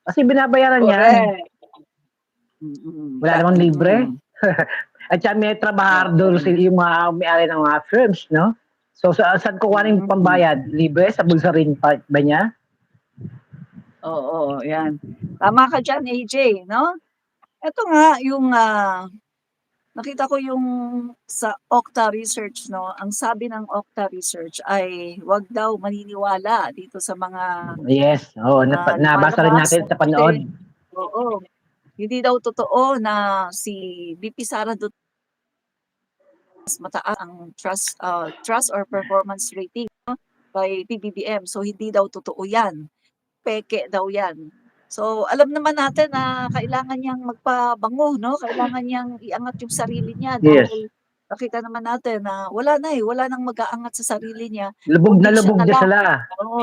Kasi binabayaran yan. Correct. Mm, Wala namang libre. mm. At saka may trabahador Oo. yung mga may-ari ng mga firms, no? So, saan kukuhanin yung Mm. pambayad? Libre? Sa bulsa rin pa ba niya? Oo, yan. Tama ka diyan, AJ, 'no? Eto nga yung, nakita ko yung sa Okta Research 'no, ang sabi ng Okta Research ay wag daw maniniwala dito sa mga, Yes, oo, nabasa rin lumalabas natin 'no, sa panood. kasi oo, hindi daw totoo na si VP Sara mas mataas ang trust or performance rating 'no, by PBBM. So, hindi daw totoo 'yan, peke daw 'yan. So, alam naman natin na kailangan niyang magpabango 'no, kailangan niyang iangat yung sarili niya Yes. dahil nakita naman natin na wala na, wala ng mag-aangat sa sarili niya Lubog na kundi siya lubog na na lang. sila. Oo,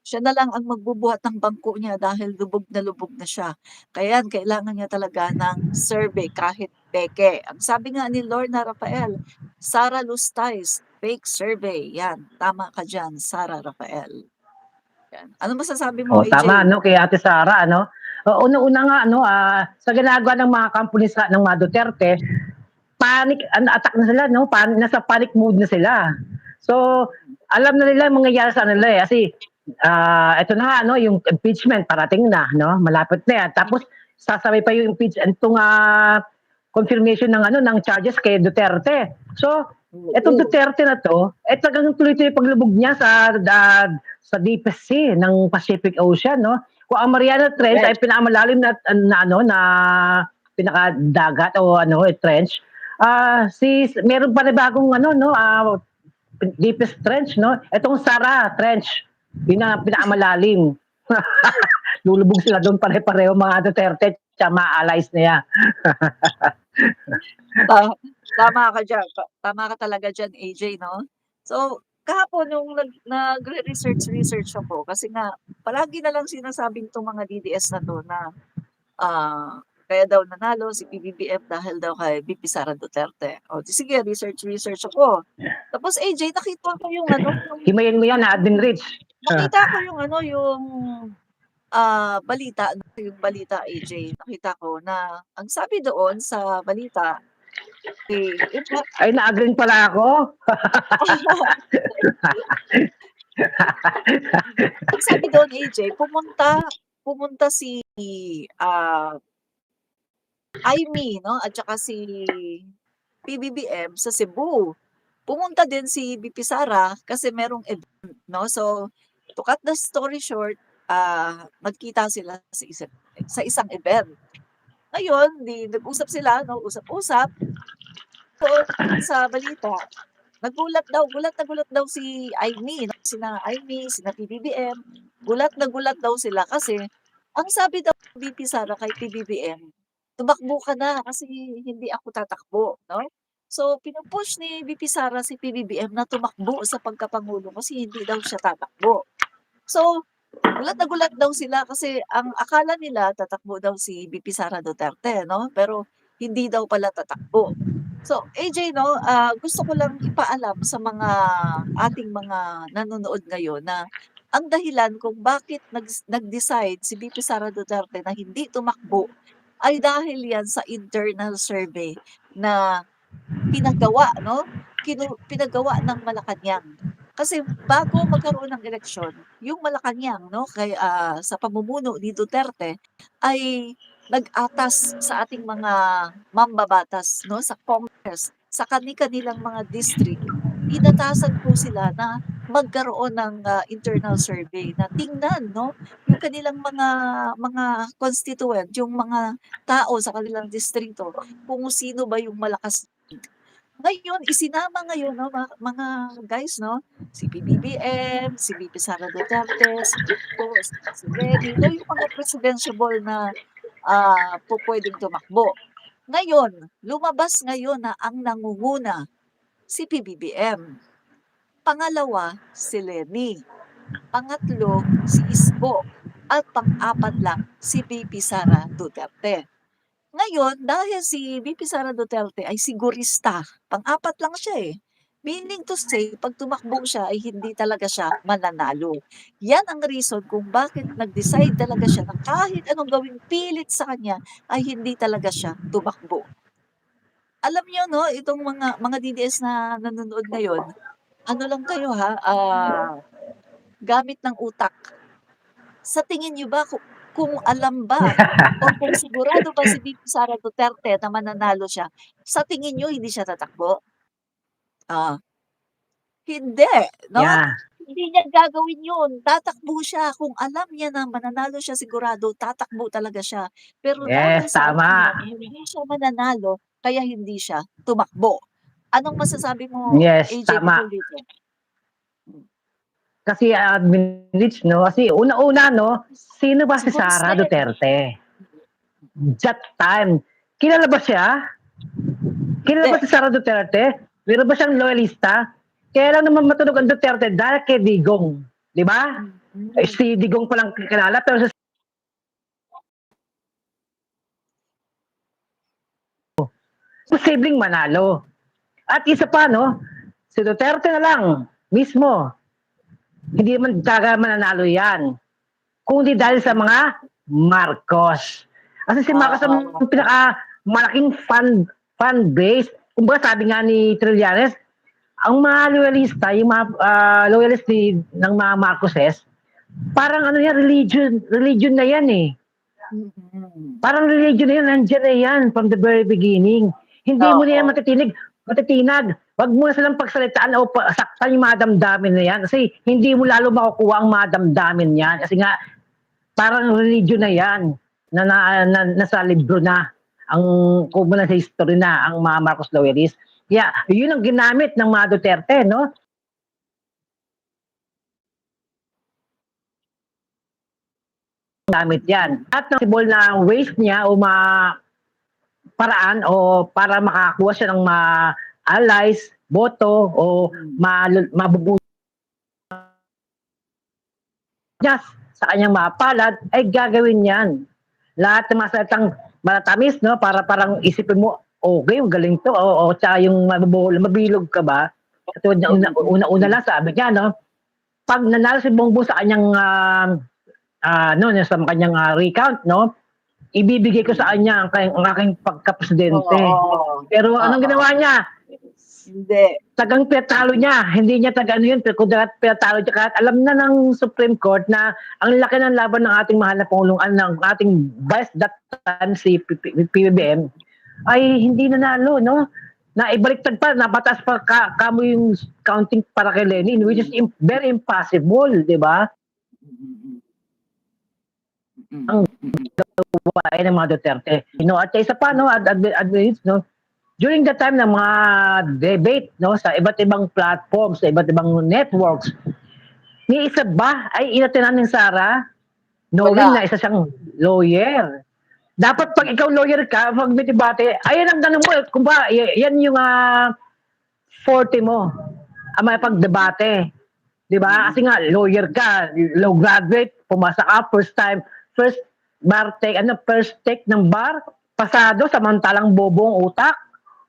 siya na lang ang magbubuhat ng bangko niya dahil lubog na siya. Kaya kailangan niya talaga ng survey kahit peke. Ang sabi nga ni Lorna Rafael, Sara Lustays, fake survey. Yan, tama ka diyan, Sara Rafael. Yan. Ano masasabi mo, Oh, tama AJ? no kay Ate Sara ano. Una-una nga sa ginagawa ng mga company ng mga Duterte, panic attack na sila no, nasa panic mode na sila. So, alam na nila yung mangyayari sa nila eh kasi ito na nga no, yung impeachment parating na no, malapit na yan. Tapos sasabay pa yung impeachment itong confirmation ng ng charges kay Duterte. So, etong Oo. Duterte na to, talagang tuloy-tuloy paglubog niya sa deepest sea ng Pacific Ocean, no? Kung ang Mariana Trench ay Correct. pinakamalalim na pinakadagat o trench, meron pa na bagong deepest trench, no? Etong Sara Trench, yun ang pinakamalalim. Lulubog sila doon pare-pareho mga Duterte tsaka mga allies niya. Ta tama ka diyan, tama ka talaga diyan, AJ 'no. So, kahapon nung nagre-research ako kasi nga palagi na lang sinasabing 'tong mga DDS na 'to na, kaya daw nanalo si PBBM dahil daw kay VP Sara Duterte. O di sige research ako. Tapos AJ nakita ko yung Himayin mo yan na Admin Rich. nakita ko yung balita, yung balita AJ, nakita ko na ang sabi doon sa balita, Ay, na-agree pala ako. ang sabi doon AJ, pumunta si, Imee 'no, at saka si PBBM sa Cebu. Pumunta din si VP Sara kasi merong event 'no. So, to cut the story short, nagkita sila sa isang event. Ngayon, 'di nag-usap sila 'no, usap-usap. Doon sa balita, gulat na gulat daw si Imee 'no, sina Imee, sina PBBM, gulat na gulat daw sila kasi ang sabi daw ng VP Sara kay PBBM, "Tumakbo ka na kasi hindi ako tatakbo," 'no. So, pinu-push ni VP Sara si PBBM na tumakbo sa pagkapangulo kasi hindi daw siya tatakbo. So, gulat daw sila kasi ang akala nila tatakbo daw si VP Sara Duterte 'no, pero hindi daw pala tatakbo. So, AJ 'no, gusto ko lang ipaalam sa mga ating mga nanonood ngayon na ang dahilan kung bakit nag-decide si VP Sara Duterte na hindi tumakbo ay dahil yan sa internal survey na pinagawa 'no, pinagawa ng Malacanang. Kasi bago magkaroon ng eleksyon, yung Malacanang 'no, sa pamumuno ni Duterte ay nag-atas sa ating mga mambabatas 'no, sa Congress, sa kani-kanilang mga district. Inatasan po sila na magkaroon ng, internal survey na tingnan 'no, yung kanilang mga constituent, yung mga tao sa kanilang distrito, kung sino ba yung malakas. Ngayon, isinama ngayon 'no, mga guys 'no, si PBBM, si VP Sara Duterte, si Vico, si Lenny, 'no, yung mga presidentiable na, pupuwedeng tumakbo. Ngayon, lumabas ngayon na ang nangunguna si PBBM, pangalawa si Lenny, pangatlo si Isko, at pang-apat lang si VP Sara Duterte. Ngayon, dahil si VP Sara Duterte ay sigurista, pang-apat lang siya, eh. Meaning to say, 'pag tumakbo siya ay hindi talaga siya mananalo. Yan ang reason kung bakit nag-decide talaga siya na kahit anong gawing pilit sa kanya ay hindi talaga siya tumakbo. Alam niyo 'no, itong mga DDS na nanonood ngayon, ano lang kayo ha, gamit ng utak. Sa tingin niyo ba kung alam ba o kung sigurado ba si VP Sara Duterte na mananalo siya, sa tingin niyo hindi siya tatakbo? Ah, hindi 'no? Yeah. Hindi niya gagawin yun, tatakbo siya kung alam niya na mananalo siya sigurado, tatakbo talaga siya. Pero dahil Yes, sa alam niya tama. na hindi siya mananalo, kaya hindi siya tumakbo. Anong masasabi mo, Yes, AJ, tama. tungkol dito? Hmm, Kasi admin no? Kasi una-una, no? Sino ba si sigurista Sara yan, eh. Duterte? That time. Kilala ba siya? Kilala Hindi. ba si Sara Duterte? Meron ba siyang loyalista? Kaya lang naman matunog ang Duterte dahil kay Digong. Di ba? Eh, Mm. si Digong palang kilala pero si posibleng manalo. At isa pa, no? Si Duterte na lang mismo. Hindi man talaga mananalo yan. Kundi dahil sa Mm. mga Marcos. Kasi si Marcos ang Oo. pinaka malaking fan base. Kumbaga sabi nga ni Trillanes, ang mga loyalista, yung mga loyalist ng mga Marcoses, parang ano yan, religion na yan eh. Mm. Parang religion na yan, nandiyan na yan from the very beginning. Hindi mo na yan Oo. matitinag. Wag mo na silang pagsalitaan o saktan yung mga damdamin na yan kasi hindi mo lalo makukuha ang mga damdamin yan. Kasi nga, parang religion na yan nasa libro na ang kumula sa history na ang mga Marcos loyalists. Kaya yun ang ginamit ng mga Duterte, no? Gamit yan. At ng possible na ways niya o paraan o para makakuha siya ng allies, boto o Mm. mabubuti niya sa kanyang mapalad ay gagawin yan. Lahat ng mga salitang matatamis, no? Para parang isipin mo, okay, galing to. O tsaka yung mabilog ka ba? Katulad na Mm. una-una lang sabi niya, no? Pag nanalo si Bongbong sa kanyang no, sa kanyang recount, no? Ibibigay ko sa Mm. kanya ang aking pagka-presidente. Oo. Pero anong Oo. ginawa niya? Hindi. Tagang pinatalo niya. Hindi niya taga ano yun, pero kung pinatalo niya, kahit alam na ng Supreme Court na ang laki ng laban ng ating mahal na Pangulong, ng ating vice that time, si PBBM, ay hindi nanalo, no? Na ibaliktad pa, napataas pa kamo yung counting para kay Lenin, which is Mm. very impossible, di ba? Mm. Ang Mm. Mm. gawain ng mga Duterte. You know, at isa pa, no, no, during the time ng mga debate, no, sa iba't ibang platforms, sa iba't ibang networks, ni isa ba ay inatinan ng Sara, knowing Wala. na isa siyang lawyer. Dapat pag Mm. ikaw lawyer ka, pag may debate, ayan ang tanong mo, kung ba, yan yung forte mo, ang may Mm. pagdebate. Di ba? Kasi Mm. nga, lawyer ka, law graduate, pumasa ka, first bar take, first take ng bar, pasado, samantalang bobo ang utak.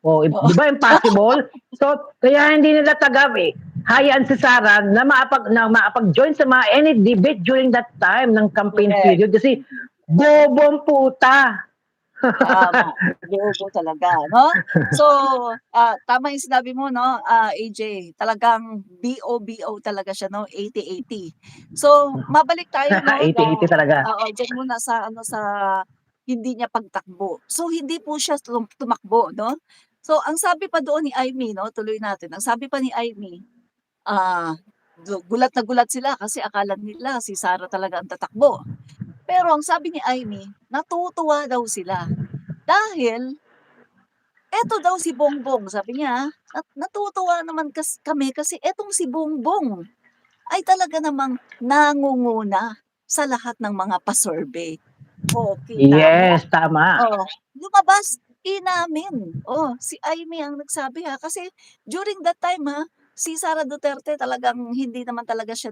O, Oo. di ba, impossible? So, kaya hindi nila tagap eh. Hayaan si Sara na maapag-join sa mga any debate during that time ng campaign Correct. period kasi bobo ang puta. Tama, bobo talaga 'no? So, tama yung sinabi mo 'no, AJ, talagang BO-BO talaga siya 'no, 80-80. So, mabalik tayo 'no, 80-80 talaga. oo, diyan muna sa ano, sa hindi niya pagtakbo. So, hindi po siya tumakbo 'no? So, ang sabi pa doon ni Imee 'no, tuloy natin, ang sabi pa ni Imee, ah, gulat na gulat sila kasi akala nila si Sara talaga ang tatakbo. Pero ang sabi ni Imee, natutuwa daw sila dahil eto daw si Bongbong, sabi niya, natutuwa naman kami kasi etong si Bongbong ay talaga namang nangunguna sa lahat ng mga pa-survey. Oh, kita mo? Yes, tama. Oh, lumabas, inamin. Oh, si Imee ang nagsabi ha, kasi during that time ha, si Sara Duterte talagang hindi naman talaga siya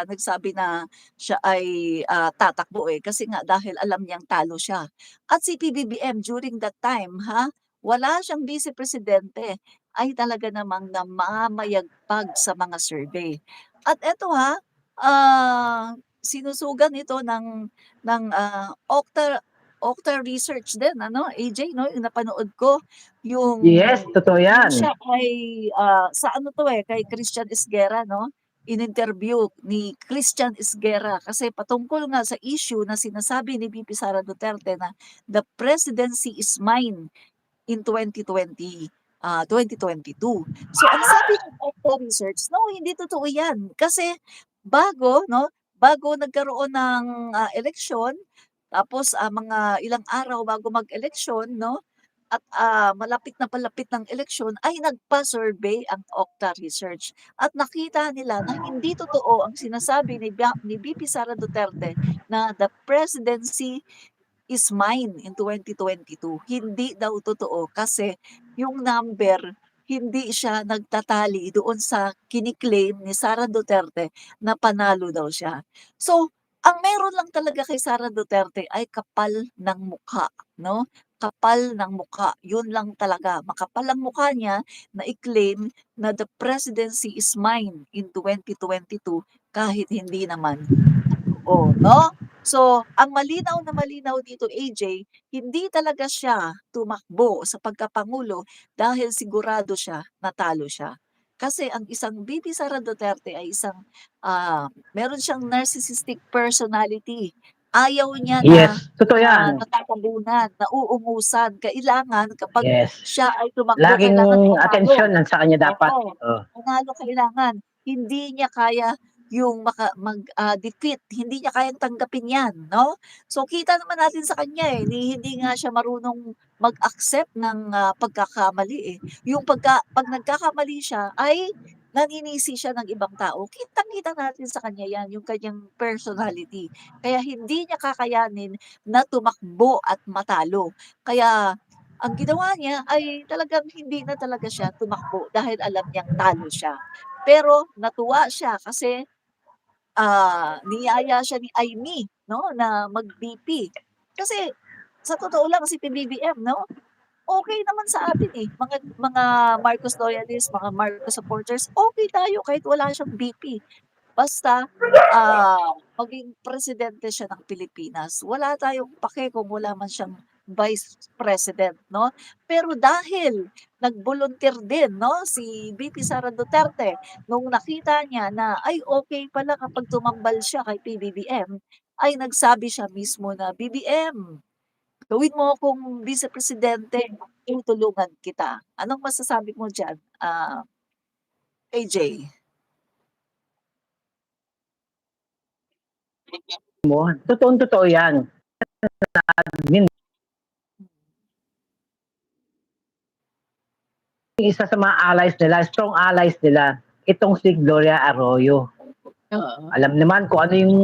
nagsabi na siya ay, tatakbo, eh, kasi nga dahil alam niyang talo siya. At si PBBM during that time ha, wala siyang vice presidente. ay talaga namang namamayagpag sa mga survey. At eto sinusugan ito ng Okta Research din ano, AJ 'no, yung napanood ko yung Yes, totoo yung yan. siya ay, sa ano 'to, kay Christian Esguerra 'no, in-interview ni Christian Esguerra kasi patungkol nga sa issue na sinasabi ni VP Sara Duterte na, "The presidency is mine." In 2022. So ang sabi ng Okta Research, no, hindi totoo 'yan. Kasi bago 'no, bago nagkaroon ng, eleksyon, tapos, mga ilang araw bago mag-eleksyon 'no, at, malapit na palapit ng eleksyon ay nagpa-survey ang Okta Research at nakita nila na hindi totoo ang sinasabi ni VP Sara Duterte na the presidency is mine in 2022. Hindi daw totoo kasi yung number hindi siya nagtatali doon sa kini-claim ni Sara Duterte na panalo daw siya. So, ang meron lang talaga kay Sara Duterte ay kapal ng mukha, 'no? Kapal ng mukha, yun lang talaga. Makapal ang mukha niya na i-claim na the presidency is mine in 2022 kahit hindi naman totoo, 'no? So, ang malinaw na malinaw dito, AJ, hindi talaga siya tumakbo sa pagkapangulo dahil sigurado siya na talo siya. Kasi ang isang VP Sara Duterte ay isang, meron siyang narcissistic personality. Ayaw niya na Yes, totoo na yan. natatalunan, nauungusan. Kailangan kapag Yes. siya ay tumakbo, Laging kailangan panalo. atensyon sa kanya dapat. Oo, Oh. panalo kailangan. Hindi niya kaya yung defeat, hindi niya kayang tanggapin 'yan, 'no? So, kita naman natin sa kanya, hindi nga siya marunong mag-accept ng, pagkakamali, eh. Yung 'pag nagkakamali siya ay naninisi siya ng ibang tao. Kitang-kita natin sa kanya 'yan, yung kanyang personality. Kaya hindi niya kakayanin na tumakbo at matalo. Kaya ang ginawa niya ay talagang hindi na talaga siya tumakbo dahil alam niyang talo siya. Pero natuwa siya kasi niyaya siya ni Aimee 'no, na mag-VP. Kasi sa totoo lang si PBBM 'no, okey naman sa atin, mga Marcos loyalists, mga Marcos supporters, okey tayo kahit wala siyang VP. Basta, maging presidente siya ng Pilipinas. Wala tayong pake kung wala man siyang vice president 'no. Pero dahil nag-volunteer din 'no, si VP Sara Duterte nung nakita niya na, ay okey pala kapag tumambal siya kay PBBM, ay nagsabi siya mismo na, "BBM, gawin mo akong vice presidente, tutulungan kita." Anong masasabi mo diyan, AJ? Totoong-totoo yan. Yun, isa sa mga allies nila, strong allies nila, itong si Gloria Arroyo. Oo. Alam naman kung ano yung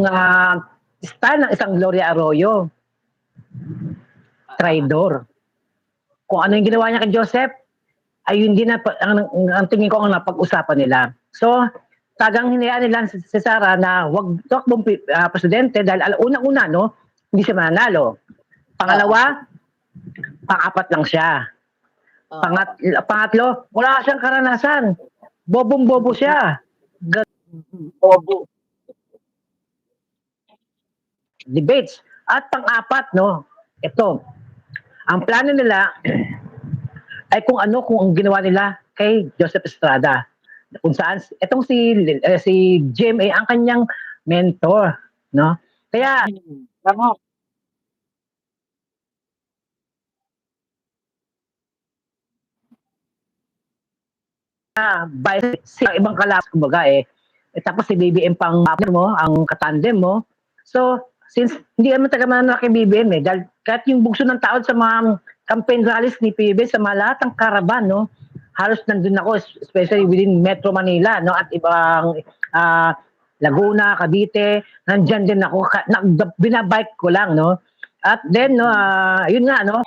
style ng isang Gloria Arroyo, traidor. Kung ano yung ginawa niya kay Joseph, ay hindi na, ang tingin ko ang napag-usapan nila. So, tagang hinayaan nila si Sara na wag takbong presidente dahil unang-una, no, hindi siya mananalo. Pangalawa, pang-apat lang siya. Oo. Pangatlo, wala siyang karanasan. Bobong-bobo siya. Bobo. Debates. At pang-apat, no, ito, ang plano nila ay kung ang ginawa nila kay Joseph Estrada. Kung saan, itong si Jim ay ang kanyang mentor, no? Kaya, Tama. sa ibang kalas, kumbaga tapos si BBM pang partner mo, ang katandem mo. So, since hindi naman taga manana kay BBM dahil kahit yung bugso ng tao sa mga campaign rallies ni PBBM sa mga lahat ng karaban, no, halos nandun ako, especially within Metro Manila, no, at ibang Laguna, Cavite, nandyan din ako, binabike ko lang, no. At then, no, yun nga, no,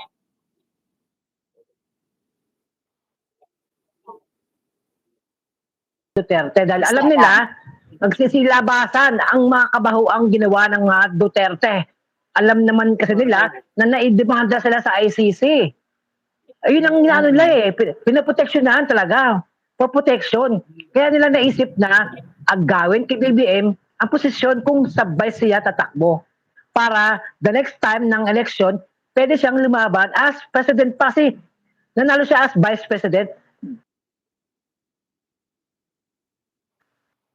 Duterte dahil alam nila nagsisilabasan ang mga kabahuang ginawa ng Duterte. Alam naman kasi nila na naidemanda sila sa ICC. Ayun ang inaano nila Mm. pinoproteksyonahan talaga, for protection. Kaya nila naisip na agawin kay BBM ang posisyon kung sabay siya tatakbo. Para the next time ng election, pwede siyang lumaban as president pa kasi nanalo siya as vice president.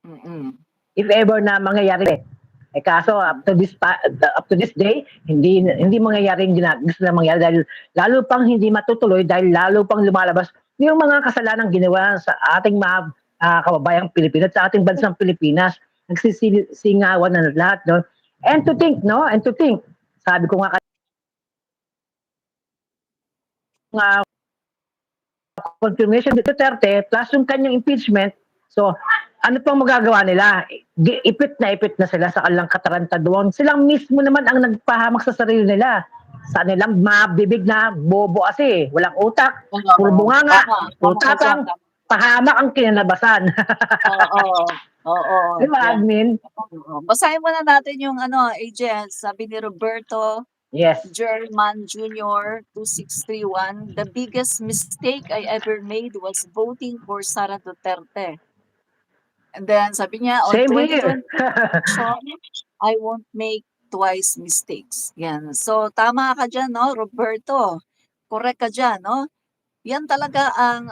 Mm. If ever na mangyayari. Kaso up to this day, hindi mangyayari yung gusto na mangyari dahil lalo pang hindi matutuloy dahil lalo pang lumalabas yung mga kasalanang ginawa sa ating mga kababayang Pilipino at sa ating bansang Pilipinas. Nagsisingawan na lahat, no? And to think, no? And to think, sabi ko nga confirmation ni Duterte plus yung kanyang impeachment, so ano pang magagawa nila? Ipit na sila sa kanilang katarantaduan. Silang mismo naman ang nagpahamak sa sarili nila. Sa nilang mabibig na bobo kasi, walang utak, puro Oo, bunganga, puro tama ka diyan, tapang, pahamak ang kinalabasan. oo, oo, Di ba, yan. admin? Oo. Basahin muna natin yung agent, sabi ni Roberto Yes. German Jr. 2631, the biggest mistake I ever made was voting for Sara Duterte. And then sabi niya, on Same here. 2020 election, I won't make twice mistakes. Yan. So, tama ka dyan, no, Roberto? Correct ka dyan, no? Yan talaga ang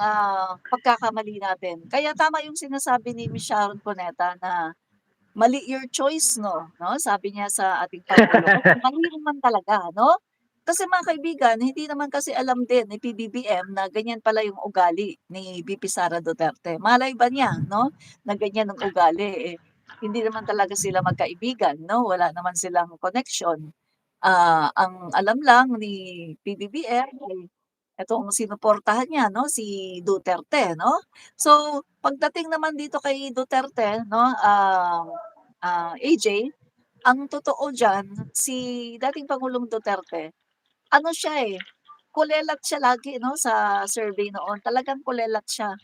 pagkakamali natin. Kaya tama yung sinasabi ni Ms. Sharon Cuneta na mali your choice, no? Sabi niya sa ating Pangulo. Kasi mali naman talaga, no? Kasi mga kaibigan, hindi naman kasi alam din ni PBBM na ganyan pala yung ugali ni VP Sara Duterte. Malay ba niya, no? Na ganyan ang ugali. Hindi naman talaga sila magkaibigan, no? Wala naman silang connection. Ang alam lang ni PBBM ay etong sinuportahan niya, no, si Duterte, no? So, pagdating naman dito kay Duterte, no, AJ, ang totoo diyan, si dating Pangulong Duterte, ano siya kulelat siya lagi, no, sa survey noon. Talagang kulelat siya.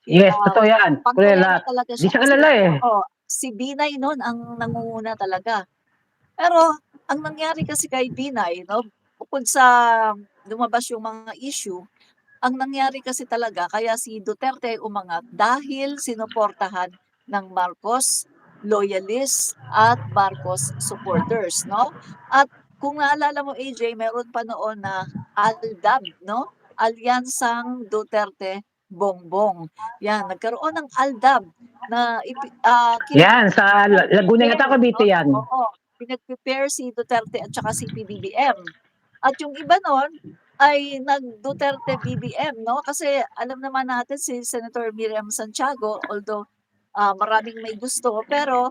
Yes, totoo yan. Pangkulelat Kulelat. talaga Di siya siya kasi kilala si Binay noon ang nangunguna talaga. Pero ang nangyari kasi kay Binay 'no, bukod sa lumabas yung mga issue, ang nangyari kasi talaga kaya si Duterte umangat dahil sinuportahan ng Marcos loyalists at Marcos supporters 'no. At kung naalala mo AJ, meron pa noon na ALDAB 'no, Alyansang Duterte Bongbong. 'Yan, nagkaroon ng ALDAB na Yan, sa Laguna yata, pinag-prepare 'no, Cavite yan. oo, pinag-prepare si Duterte at saka si PBBM. At yung iba nun ay nag-Duterte BBM 'no, kasi alam naman natin si Senator Miriam Santiago although, maraming may gusto pero,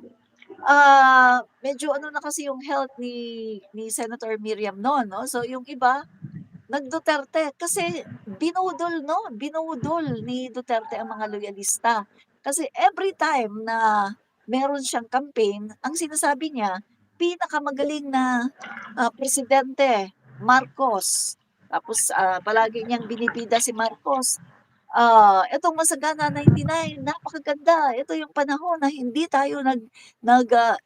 medyo ano na kasi yung health ni Senator Miriam no'n 'no. So yung iba nag-Duterte kasi binudol ni Duterte ang mga loyalista. Kasi every time na meron siyang campaign, ang sinasabi niya, pinakamagaling na, presidente, Marcos. Tapos, palagi niyang binibida si Marcos. Itong Masagana 99 napakaganda, ito yung panahon na hindi tayo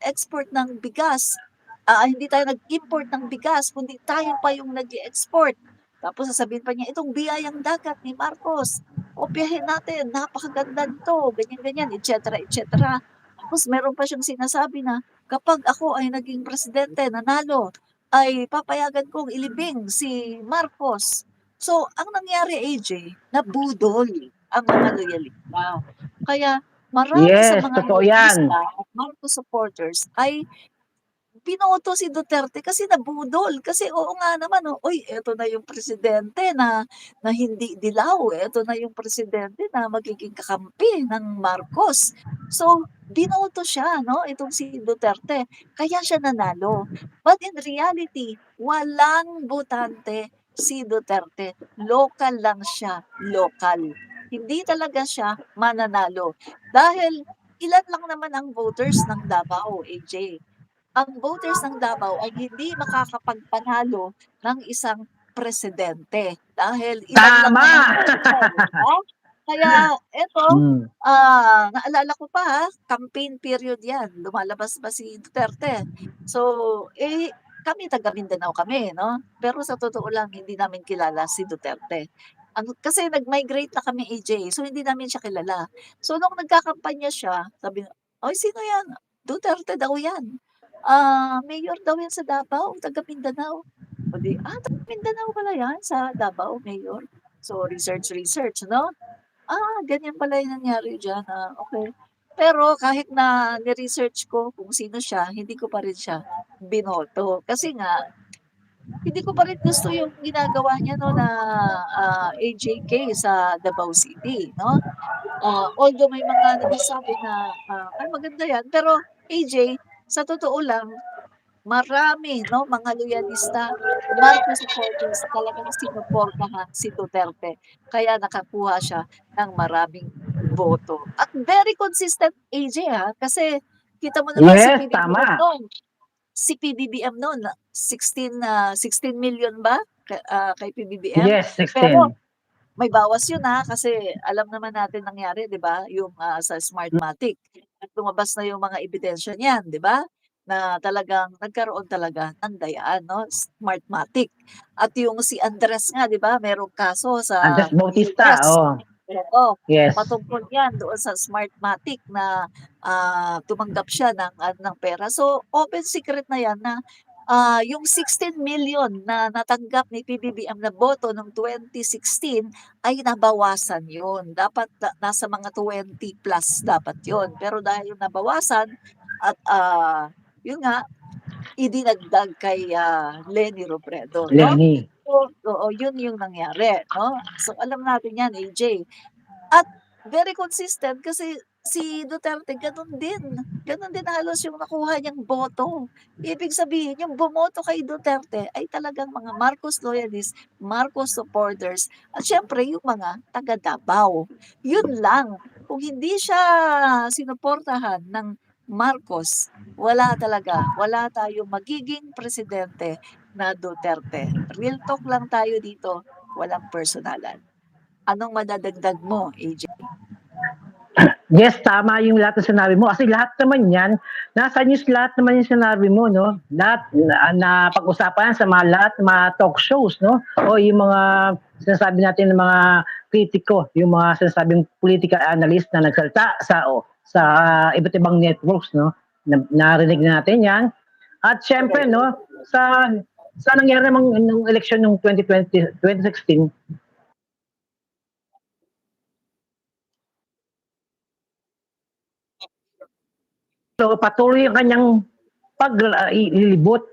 export ng bigas, hindi tayo nag-import ng bigas kundi tayo pa yung nag-e-export. Tapos sasabihin pa niya, itong biyayang dagat ni Marcos, kopyahin natin, napakaganda nito, ganyan-ganyan, et cetera, et cetera. Tapos meron pa siyang sinasabi na, kapag ako ay naging presidente, nanalo, ay papayagan kong ilibing si Marcos. So, ang nangyari AJ, nabudol ang mga loyalista. Kaya marami sa Yes, mga totoo yan. loyalista at Marcos supporters ay binoto si Duterte kasi nabudol. Kasi oo nga naman, uy, eto na yung presidente na hindi dilaw, eto na yung presidente na magiging kakampi ng Marcos. So, binoto siya 'no, itong si Duterte, kaya siya nanalo. But in reality, walang botante si Duterte, lokal lang siya, lokal. Hindi talaga siya mananalo dahil ilan lang naman ang voters ng Davao, AJ. Ang voters ng Davao ay hindi makakapagpanalo ng isang presidente dahil ilan lang Tama! naman sila, 'di ba? Kaya eto, Hmm. naalala ko pa campaign period 'yan, lumalabas pa si Duterte. So, kami taga Mindanao kami 'no, pero sa totoo lang hindi namin kilala si Duterte. Kasi nag-migrate na kami AJ, so hindi namin siya kilala. So nung nagkakampanya siya, sabi niya, "Ay sino 'yan? Duterte daw 'yan. Mayor daw 'yan sa Davao, taga Mindanao." O di, taga Mindanao pala 'yan sa Davao, mayor. So research, 'no? Ganyan pala yung nangyari diyan, okey. Pero kahit na ni-research ko kung sino siya, hindi ko pa rin siya binoto. Kasi nga hindi ko pa rin gusto yung ginagawa niya 'no na, AJK sa Davao City 'no. Although may mga nagsasabi na, ay maganda 'yan, pero AJ, sa totoo lang, marami 'no, mga loyalista, Marcos supporters talagang sinuportahan si Duterte, kaya nakakuha siya ng maraming boto. At very consistent AJ, kasi kita mo naman Yes, tama. Si PBBM no'n 16 million ba kay PBBM? Yes, Pero 16. may bawas yun, kasi alam naman natin nangyari 'di ba, yung, sa Smartmatic at lumabas na yung mga ebidensya niyan 'di ba, na talagang nagkaroon talaga ng dayaan 'no, Smartmatic. At yung si Andres nga 'di ba, merong kaso sa Andres Bautista, US, oh. oo, Yes. patungkol yan doon sa Smartmatic na, tumanggap siya ng pera. So, open secret na yan na yung 16 million na natanggap ni PBBM na boto noong 2016 ay nabawasan yun. Dapat nasa mga 20 plus dapat yun. Pero dahil nabawasan at yun nga, idinagdag kay Leni Robredo, no? Lenny. So, oo, yun yung nangyari, no? So, alam natin yan, AJ. At very consistent kasi si Duterte gano'n din halos yung nakuha niyang boto. Ibig sabihin yung bumoto kay Duterte ay talagang mga Marcos loyalists, Marcos supporters at siyempre yung mga taga Davao. Yun lang, kung hindi siya sinuportahan ng Marcos, wala tayong magiging presidente na Duterte. Real talk lang tayo dito, walang personalan. Anong madadagdag mo, AJ? Yes, tama yung lahat ng sinabi mo. Kasi lahat naman yan, nasa news lahat naman yung sinabi mo, no? Lahat na pag-usapan sa mga lahat, mga talk shows, no? O yung mga sinasabi natin ng mga kritiko, yung mga sinasabing political analyst na nagsalita sa iba't ibang networks, no? Narinig natin yan. At syempre, Correct. no, sa nangyari namang nung election ng 2020, 2016, so patuloy ang kanyang paglilibot,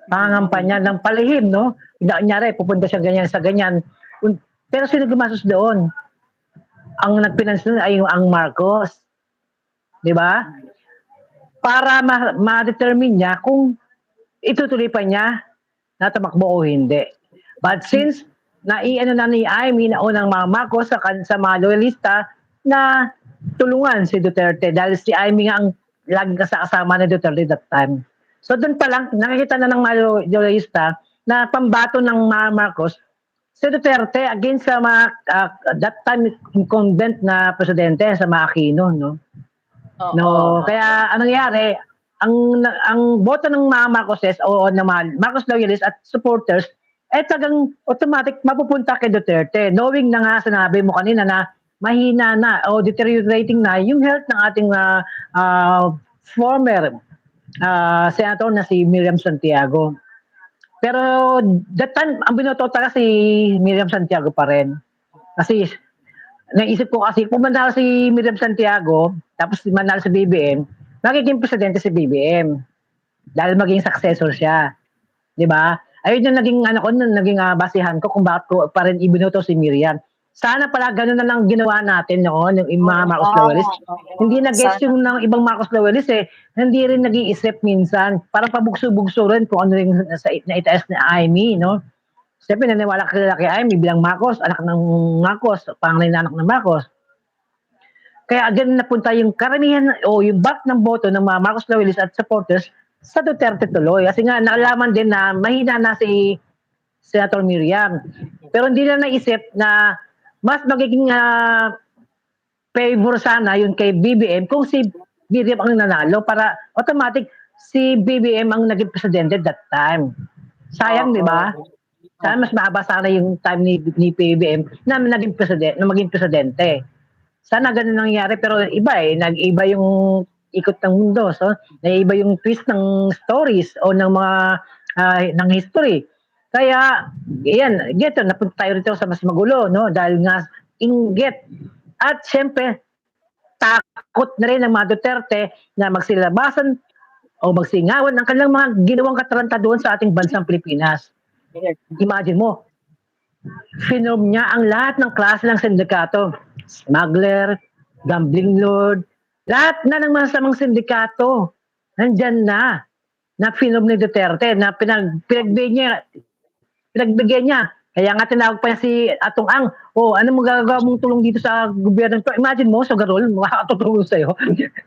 pangangampanya ng palihim, no? Kunyari, pupunta siya ganyan sa ganyan. Pero sino gumastos doon? Ang nagpinansin doon ay ang Marcos. Di ba? Para ma-determine niya kung itutuloy pa niya na tumakbo o hindi. But since naiano na ni Amy na unang mga Marcos sa mga loyalista na tulungan si Duterte dahil si Amy nga ang laging kasama ni Duterte that time. So doon pa lang, nakikita na ng mga loyalista na pambato ng mga Marcos si Duterte against sa mga that time incumbent na presidente sa mga Aquino, no? No, Oo. kaya anong nangyari, ang boto ng mga Marcoses o ng mga Marcos loyalists at supporters eh talagang automatic mapupunta kay Duterte. Knowing na nga sinabi mo kanina na mahina na o deteriorating na yung health ng ating former senator na si Miriam Santiago. Pero that time, ang binoto talaga si Miriam Santiago pa rin. Kasi naisip ko kasi kung manalo si Miriam Santiago, tapos manalo si BBM, magiging presidente si BBM. Dahil maging successor siya. Di ba? Ayun yung naging, naging basihan ko kung bakit ko pa rin ibinoto si Miriam. Sana pala ganun na lang ginawa natin noon, yung mga Oo Marcos nga, Loyalists. oo. Hindi na-gets Sana yung ng ibang Marcos Loyalists hindi rin nag-iisip minsan. Parang pabugso-bugso rin kung ano yung naitaas na Amy, no? Siyempre, naniwala ka kay Amy bilang Marcos, anak ng Marcos, panganay na anak ng Marcos. Kaya ganun napunta yung karamihan o yung back ng boto ng mga Marcos Loyalists at supporters sa Duterte tuloy. Kasi nga, naalaman din na mahina na si Senator Miriam. Pero hindi na naisip na mas magiging favor sana yun kay BBM kung si BBM ang nanalo para automatic si BBM ang naging presidente that time. Sayang, di ba? oo. Sana mas mahaba sana yung time ni PBBM na maging presidente. Sana ganun nangyari pero iba nag-iba yung ikot ng mundo. So, naiiba yung twist ng stories o ng mga ng history. Kaya, yan, geto, napunta tayo rito sa mas magulo, no? Dahil nga, inggit. At syempre, takot na rin ng mga Duterte na magsilabasan o magsingawan ng kanilang mga ginawang kataranta doon sa ating bansang Pilipinas. Imagine mo, finom niya ang lahat ng klase ng sindikato. Smuggler, gambling lord, lahat na ng masamang sindikato. Nandyan na finom ni Duterte, na pinagbigyan niya. Kaya nga tinawag pa niya si Atong Ang, ano mo gagawa mong tulong dito sa gobyerno? Imagine mo, Sugarol, makakatutulong sa'yo.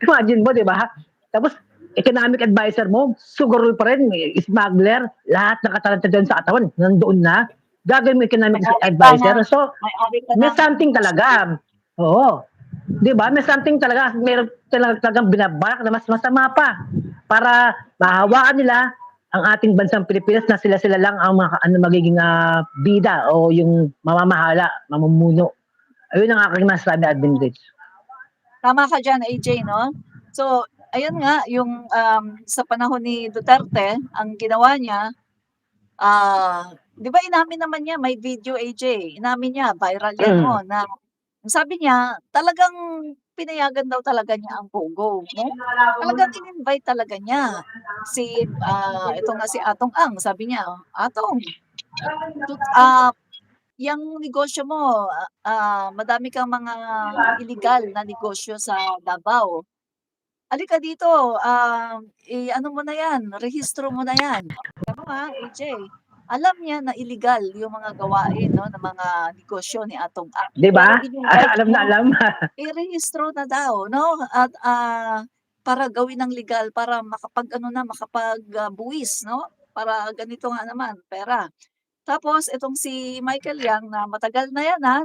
Imagine mo, di ba? Tapos, economic advisor mo, Sugarol pa rin, smuggler, lahat nakatalanta dyan sa katawan, nandoon na. Gagawin mo economic advisor. So, may something talaga. Oo. Di ba? May something talaga. Meron talagang binabalak na mas masama pa para mahawakan nila ang ating bansang Pilipinas na sila-sila lang ang magiging bida o yung mamamahala, mamumuno. Ayun ang aking masasabi, Admin Rich. Tama ka dyan, AJ, no? So, ayun nga, yung sa panahon ni Duterte, ang ginawa niya, di ba inamin naman niya, may video, AJ, inamin niya, viral yan, no? Na sabi niya, talagang pinayagan daw talaga niya ang Pogo, no? Talagang in-invite talaga niya ito nga si Atong Ang, sabi niya, Atong, yung negosyo mo, madami kang mga illegal na negosyo sa Davao. Halika dito, ano mo na yan, rehistro mo na yan. Ano AJ, alam niya na illegal yung mga gawain, no, ng mga negosyo ni Atong Ang. Di ba? Pero in-invite Alam na niya, alam. i-rehistro na daw, no? At para gawin ng legal, para makapag-buwis, no? Para ganito nga naman, pera. Tapos itong si Michael Yang na matagal na yan na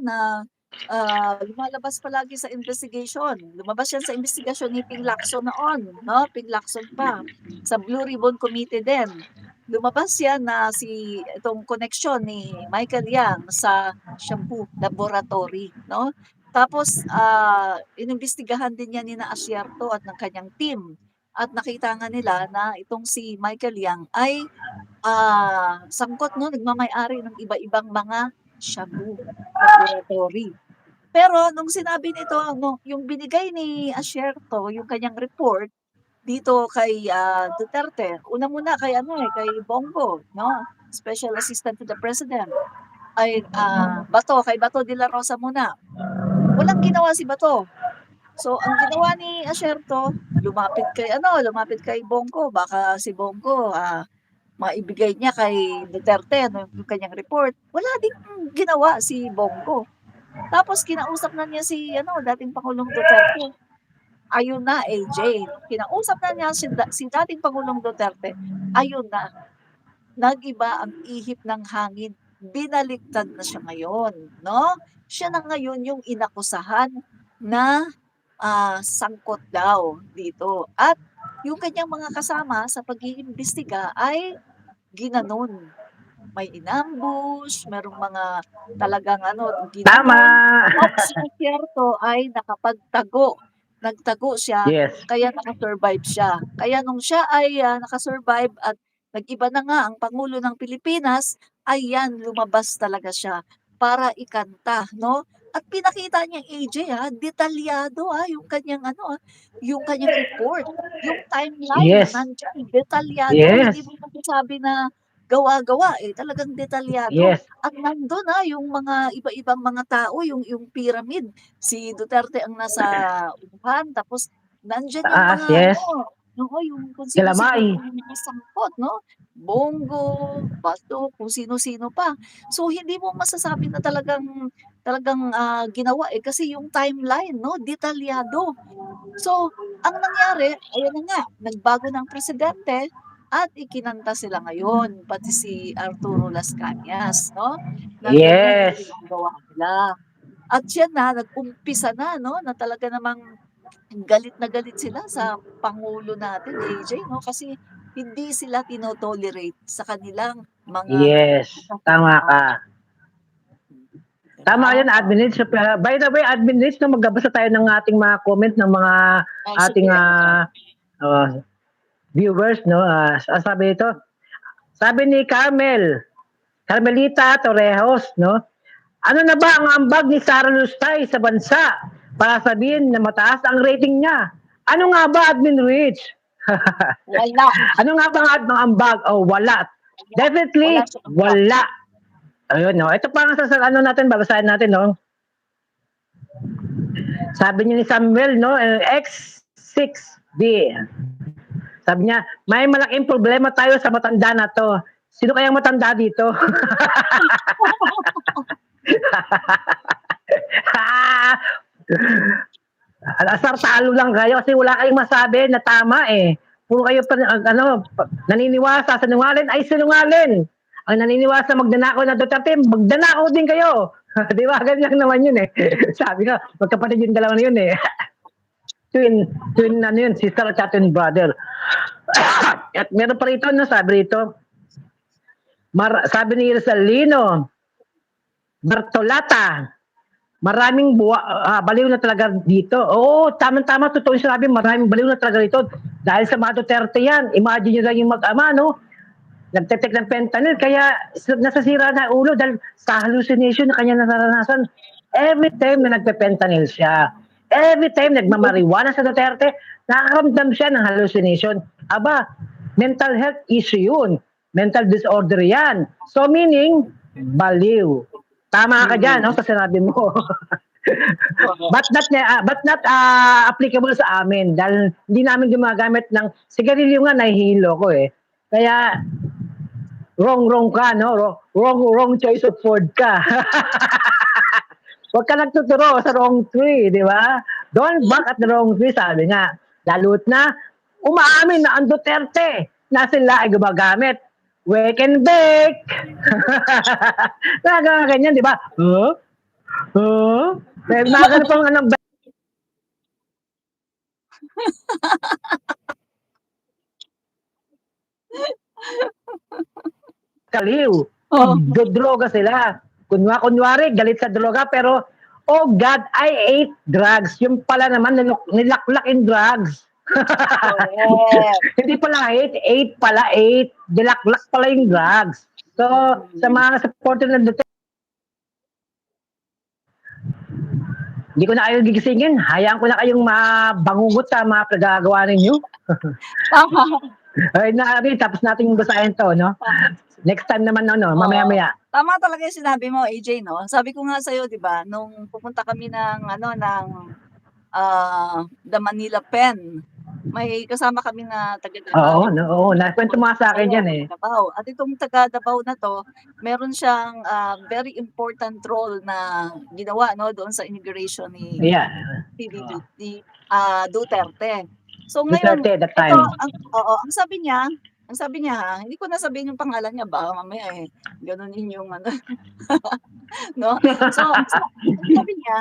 lumalabas palagi sa investigation. Lumabas yan sa investigasyon ni Ping Lacson noon, no? Ping Lacson pa. Sa Blue Ribbon Committee din. Lumabas yan na itong connection ni Michael Yang sa shampoo laboratory, no? Tapos inimbestigahan din yan ni na Asyerto at ng kanyang team. At nakita nga nila na itong si Michael Yang ay sangkot, no, nagmamay-ari ng iba-ibang mga shabu laboratory. Pero nung sinabi nito, yung binigay ni Asyerto, yung kanyang report dito kay Duterte, una muna kay kay Bongo, no? Special Assistant to the President. Ay kay Bato de la Rosa muna. Walang ginawa si Bato. So ang ginawa ni Asyerto, lumapit kay Bongo, baka si Bongo maibigay niya kay Duterte yung kanyang report. Wala ding ginawa si Bongo. Tapos kinausap na niya dating Pangulong Duterte. Ayun na, AJ. Kinausap na niya si dating Pangulong Duterte. Ayun na. Nag-iba ang ihip ng hangin. Binaliktad na siya ngayon, no? Siya na ngayon yung inakusahan na sangkot daw dito. At yung kanyang mga kasama sa pag-iimbestiga ay ginanon. May inambush, merong mga talagang Tama. ginanon. At si Asyerto ay nakapagtago. Nagtago siya, Yes. kaya nakasurvive siya. Kaya nung siya ay nakasurvive at nag-iba na nga ang Pangulo ng Pilipinas, ayan, lumabas talaga siya para ikanta, no? At pinakita niya AJ detalyado yung kanyang yung kanyang report, yung timeline Yes. nandiyan, detalyado, Yes. hindi mo masasabi na gawa-gawa talagang detalyado. Yes. At nandun yung mga iba-ibang mga tao, yung pyramid. Si Duterte ang nasa unahan, tapos nandiyan yung Taas, mga yes. yung kung sino-sino Galamay. yung nakasangkot, no? Bongo, Bato, kung sino-sino pa. So hindi mo masasabi na talagang ginawa kasi yung timeline, no, detalyado. So ang nangyari, ayan na nga, nagbago ng presidente at ikinanta sila ngayon, pati si Arturo Las Cañas, no? Na ganyan yung Yes. ginagawa nila. At yan nag-umpisa na, no, na talaga namang galit na galit sila sa Pangulo natin, AJ, no? Kasi hindi sila tino-tolerate sa kanilang mga Yes, tama kasamahan. ka. Diba? Tama yan, Admin Rich. By the way, Admin Rich, no, magbabasa tayo ng ating mga comment ng mga ating Sige, oo. uh, viewers. No? Sabi ito, sabi ni Carmelita Torrejos, no? Ano na ba ang ambag ni Sara Lustay sa bansa para sabihin na mataas ang rating niya? Ano nga ba, Admin Rich? Wala. Ano nga ba ang ambag? Oh, wala. Wala Definitely, siyang ambag. wala. Ayun, no. Ito pa nga sa ano natin, babasahin natin, no. Sabi niya ni Samuel, no, X6B. Sabi niya, may malaking problema tayo sa matanda na to. Sino kayang matanda dito? Asar talo lang kayo kasi wala kayong masabi na tama eh. Puro kayo pa, naniniwasa sa sinungaling ay sinungaling. Ang naniniwasa magnanakaw na Duterte, magnanakaw din kayo. Di ba? Ganyan lang naman yun eh. Sabi nga, magkapatid yung dalawa na yun eh. twin ano yun, sister at twin brother. At meron pa rito, no, sabi rito, sabi ni Rosalino Bartolata, maraming baliw na talaga dito. Oo, tama-tama, totoo yung sinabi, maraming baliw na talaga dito. Dahil sa mga Duterte yan, imagine nyo lang yung mag-ama, no? Nagtetek ng fentanyl, kaya nasasira na ulo dahil sa hallucination na kanya naranasan. Every time na nagpe-fentanyl siya, every time nagmamariwana sa Duterte, nakakaramdam siya ng hallucination. Aba, mental health issue yun. Mental disorder yan. So meaning, baliw. Tama ka dyan, no, sa sinabi mo. but not applicable sa amin dahil hindi namin gumagamit ng sigarilyo nga, nahihilo ko eh. Kaya wrong ka, no? Wrong choice of word ka. Huwag ka nagtuturo sa wrong tree, di ba? Don't back at the wrong tree, sabi nga. Lalo't na, umaamin na ang Duterte na sila ay gumagamit. Wake and bake. Ganyan, di ba? Huh? Huh? Mga ganun pang anong kaliw. Oh. Droga sila. Kunwari, galit sa droga, pero, oh God, I ate drugs. Yung pala naman, nilaklak in drugs. Hindi pala ate pala. Nilaklak pala yung drugs. So, sa mga supporter ng Duterte, hindi ko na kayo gigisingin. Hayaan ko na kayong mabangungot sa mga pagagawa ninyo. Tama. Ay, tapos natin basahin to, no? Next time naman, no, mamaya-maya. Tama talaga yung sinabi mo, AJ, no? Sabi ko nga sa'yo, di ba, nung pupunta kami ng The Manila Pen, may kasama kami na taga Davao. Oo, nakwento mo sa akin yan eh. Davao. At itong taga Davao na to, meron siyang very important role na ginawa, no, doon sa inauguration ni Duterte. So ngayon, Duterte that time. ang sabi niya ha, hindi ko na sabihin yung pangalan niya, baka mamaya ganunin yung no? So, sabi niya,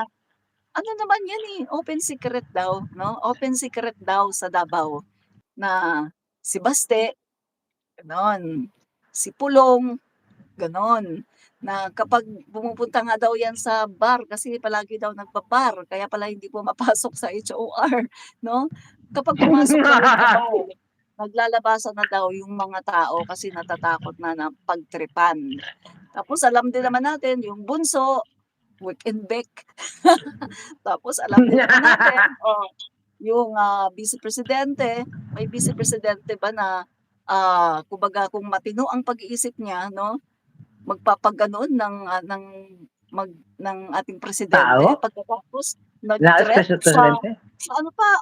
ano naman yan open secret daw, no? Open secret daw sa Davao na si Baste, ganon, si Pulong, ganon, na kapag pumupunta nga daw yan sa bar, kasi palagi daw nagbabar, kaya pala hindi pumapasok sa HOR, no? Kapag pumasok daw sa bar, naglalabasan na daw yung mga tao kasi natatakot na ng pagtripan. Tapos alam din naman natin, yung bunso, work and bake. Tapos alam din naman natin, yung vice presidente, may vice presidente ba na kumbaga kung matino ang pag-iisip niya, no, magpapaganoon ng ating presidente, pagkatapos nag-threat sa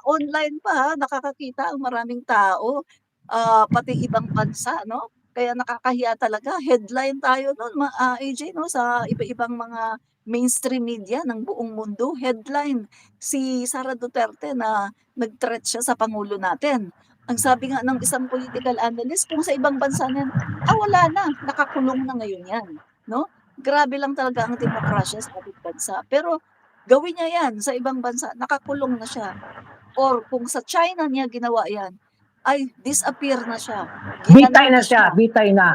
online pa, nakakakita ang maraming tao, pati ibang bansa, no? Kaya nakakahiya talaga. Headline tayo noon, AJ, no, sa iba-ibang mga mainstream media ng buong mundo. Headline, si Sara Duterte na nag-threat siya sa Pangulo natin. Ang sabi nga ng isang political analyst, kung sa ibang bansa na yan, wala na, nakakulong na ngayon yan, no? Grabe lang talaga ang demokrasya sa ating bansa. Pero gawin niya yan sa ibang bansa, nakakulong na siya. Or kung sa China niya ginawa yan, ay disappear na siya. Bitay Ginalaw na na siya, siya. bitay na.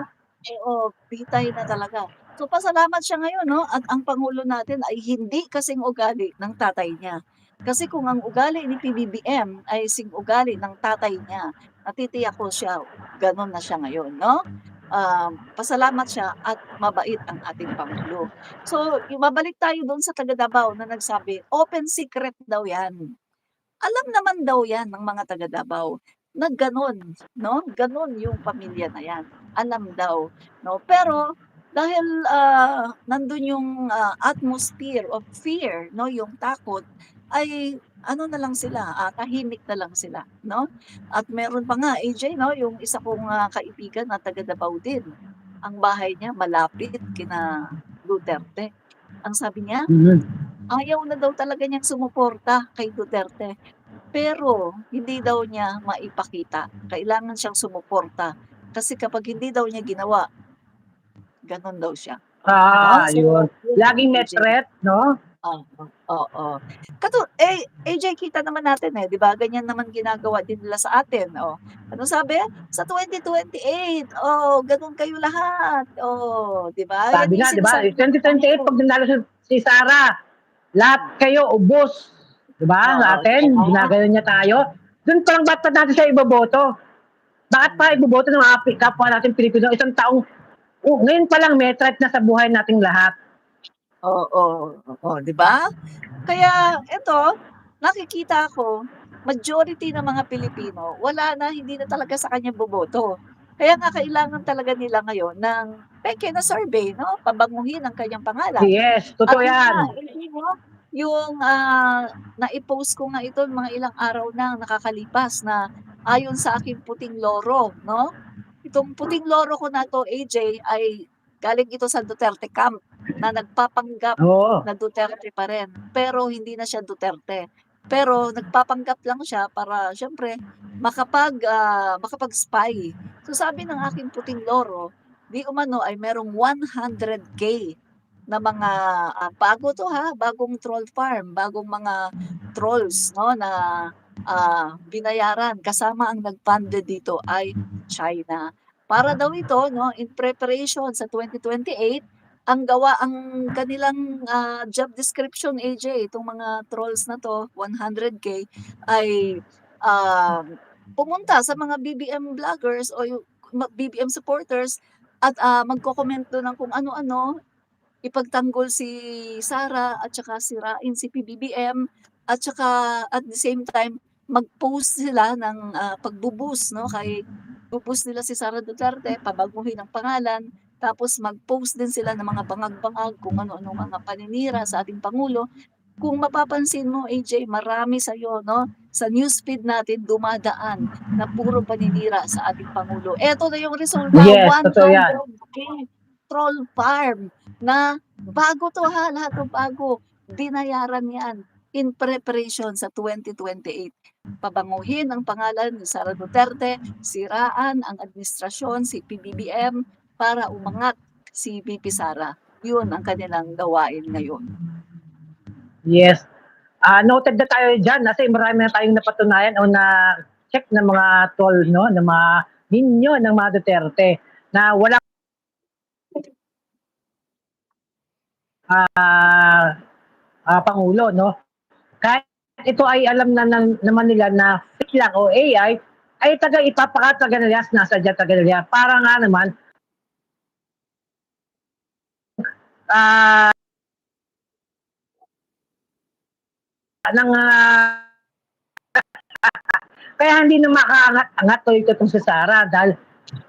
Oo, bitay na talaga. So, pasalamat siya ngayon 'no, at ang pangulo natin ay hindi kasing ugali ng tatay niya. Kasi kung ang ugali ni PBBM ay ugali ng tatay niya, natitiyak ko siya gano'n na siya ngayon 'no. Pasalamat siya at mabait ang ating pangulo. So, babalik tayo do'n sa taga Davao na nagsabi, open secret daw 'yan. Alam naman daw 'yan ng mga taga Davao na gano'n 'no, gano'n yung pamilya na 'yan, alam daw 'no. Pero dahil, nandun yung, atmosphere of fear 'no, yung takot, ay ano na lang sila, tahimik na lang sila 'no. At meron pa nga AJ 'no, yung isa kong, kaibigan na taga Davao din, ang bahay niya malapit kina Duterte. Ang sabi niya, Mhm. ayaw na daw talaga niyang sumuporta kay Duterte. Pero hindi daw niya maipakita, kailangan siyang sumuporta. Kasi kapag hindi daw niya ginawa, gano'n daw siya, 'no? Yun. So, yun ang Laging may AJ. threat, no? Oo, oo. AJ kita naman natin, 'di ba, ganyan naman ginagawa din nila sa atin, oh. Anong sabi? Sa 2028, gano'n kayo lahat, 'di ba? Yan Sabi yung nga, di ba? sinasabi ng mga 2028, ito. pag nanalo si Sara, lahat kayo ubos. Di ba? Sa Oo, 'di atin, ba? ginaganon niya tayo. Doon pa lang ba't pa natin siya iboboto? Bakit pa Hmm. iboboto ng mga kapwa natin Pilipino isang taong, ngayon pa lang may threat na sa buhay nating lahat. Oo, oo, 'di ba? Kaya eto, nakikita ko, majority ng mga Pilipino wala na, hindi na talaga sa kanya boboto. Kaya nga kailangan talaga nila ngayon ng peke na survey 'no, pabanguhin ang kanyang pangalan. Yes, At totoo yun yan. nga, hindi 'no, yung, nai-post ko nga ito mga ilang araw na nakakalipas na ayon sa aking puting loro 'no, itong puting loro ko na 'to AJ ay galing ito sa Duterte camp na nagpapanggap Oo. na Duterte pa rin, pero hindi na siya Duterte. Pero nagpapanggap lang siya para siyempre makapag-spy. So sabi ng aking puting loro, di umano ay merong 100K na mga, bago 'to ha, bagong troll farm, bagong mga trolls 'no na, binayaran kasama ang nag-funded dito ay China. Para daw ito 'no, in preparation sa 2028 ang kanilang, job description AJ, itong mga trolls na 'to, 100K ay, pumunta sa mga BBM vloggers o yung BBM supporters at, magkokomento ng kung ano-ano, ipagtanggol si Sara at saka sirain si PBBM at saka at the same time mag-post sila ng, pagbo-boost 'no, bu-boost nila si Sara Duterte, pabaguhin ang pangalan, tapos mag-post din sila ng mga bangag-bangag kung ano-anong mga paninira sa ating pangulo. Kung mapapansin mo AJ, marami sa'yo 'no, sa newsfeed natin dumadaan na puro paninira sa ating pangulo. Eto na yung resulta, Yes, totoo yan. 100K troll farm na bago 'to ha, lahat 'to bago. Binayaran 'yan in preparation sa 2028. Pabanguhin ang pangalan ni Sara Duterte, siraan ang administrasyon, si PBBM, para umangat si VP Sara. 'Yun ang kanilang gawain ngayon. Yes. Noted na tayo dyan kasi marami na tayong napatunayan o na-check ng mga tol, no, ng mga ninyo ng mga Duterte na wala Pangulo, no? Kahit ito ay alam naman nila na fake lang o AI, ay taga ipapakataga nila, sinasadya taga nila. Para nga naman, ah, ng, kaya hindi na makaangat-angat to itong si Sara dahil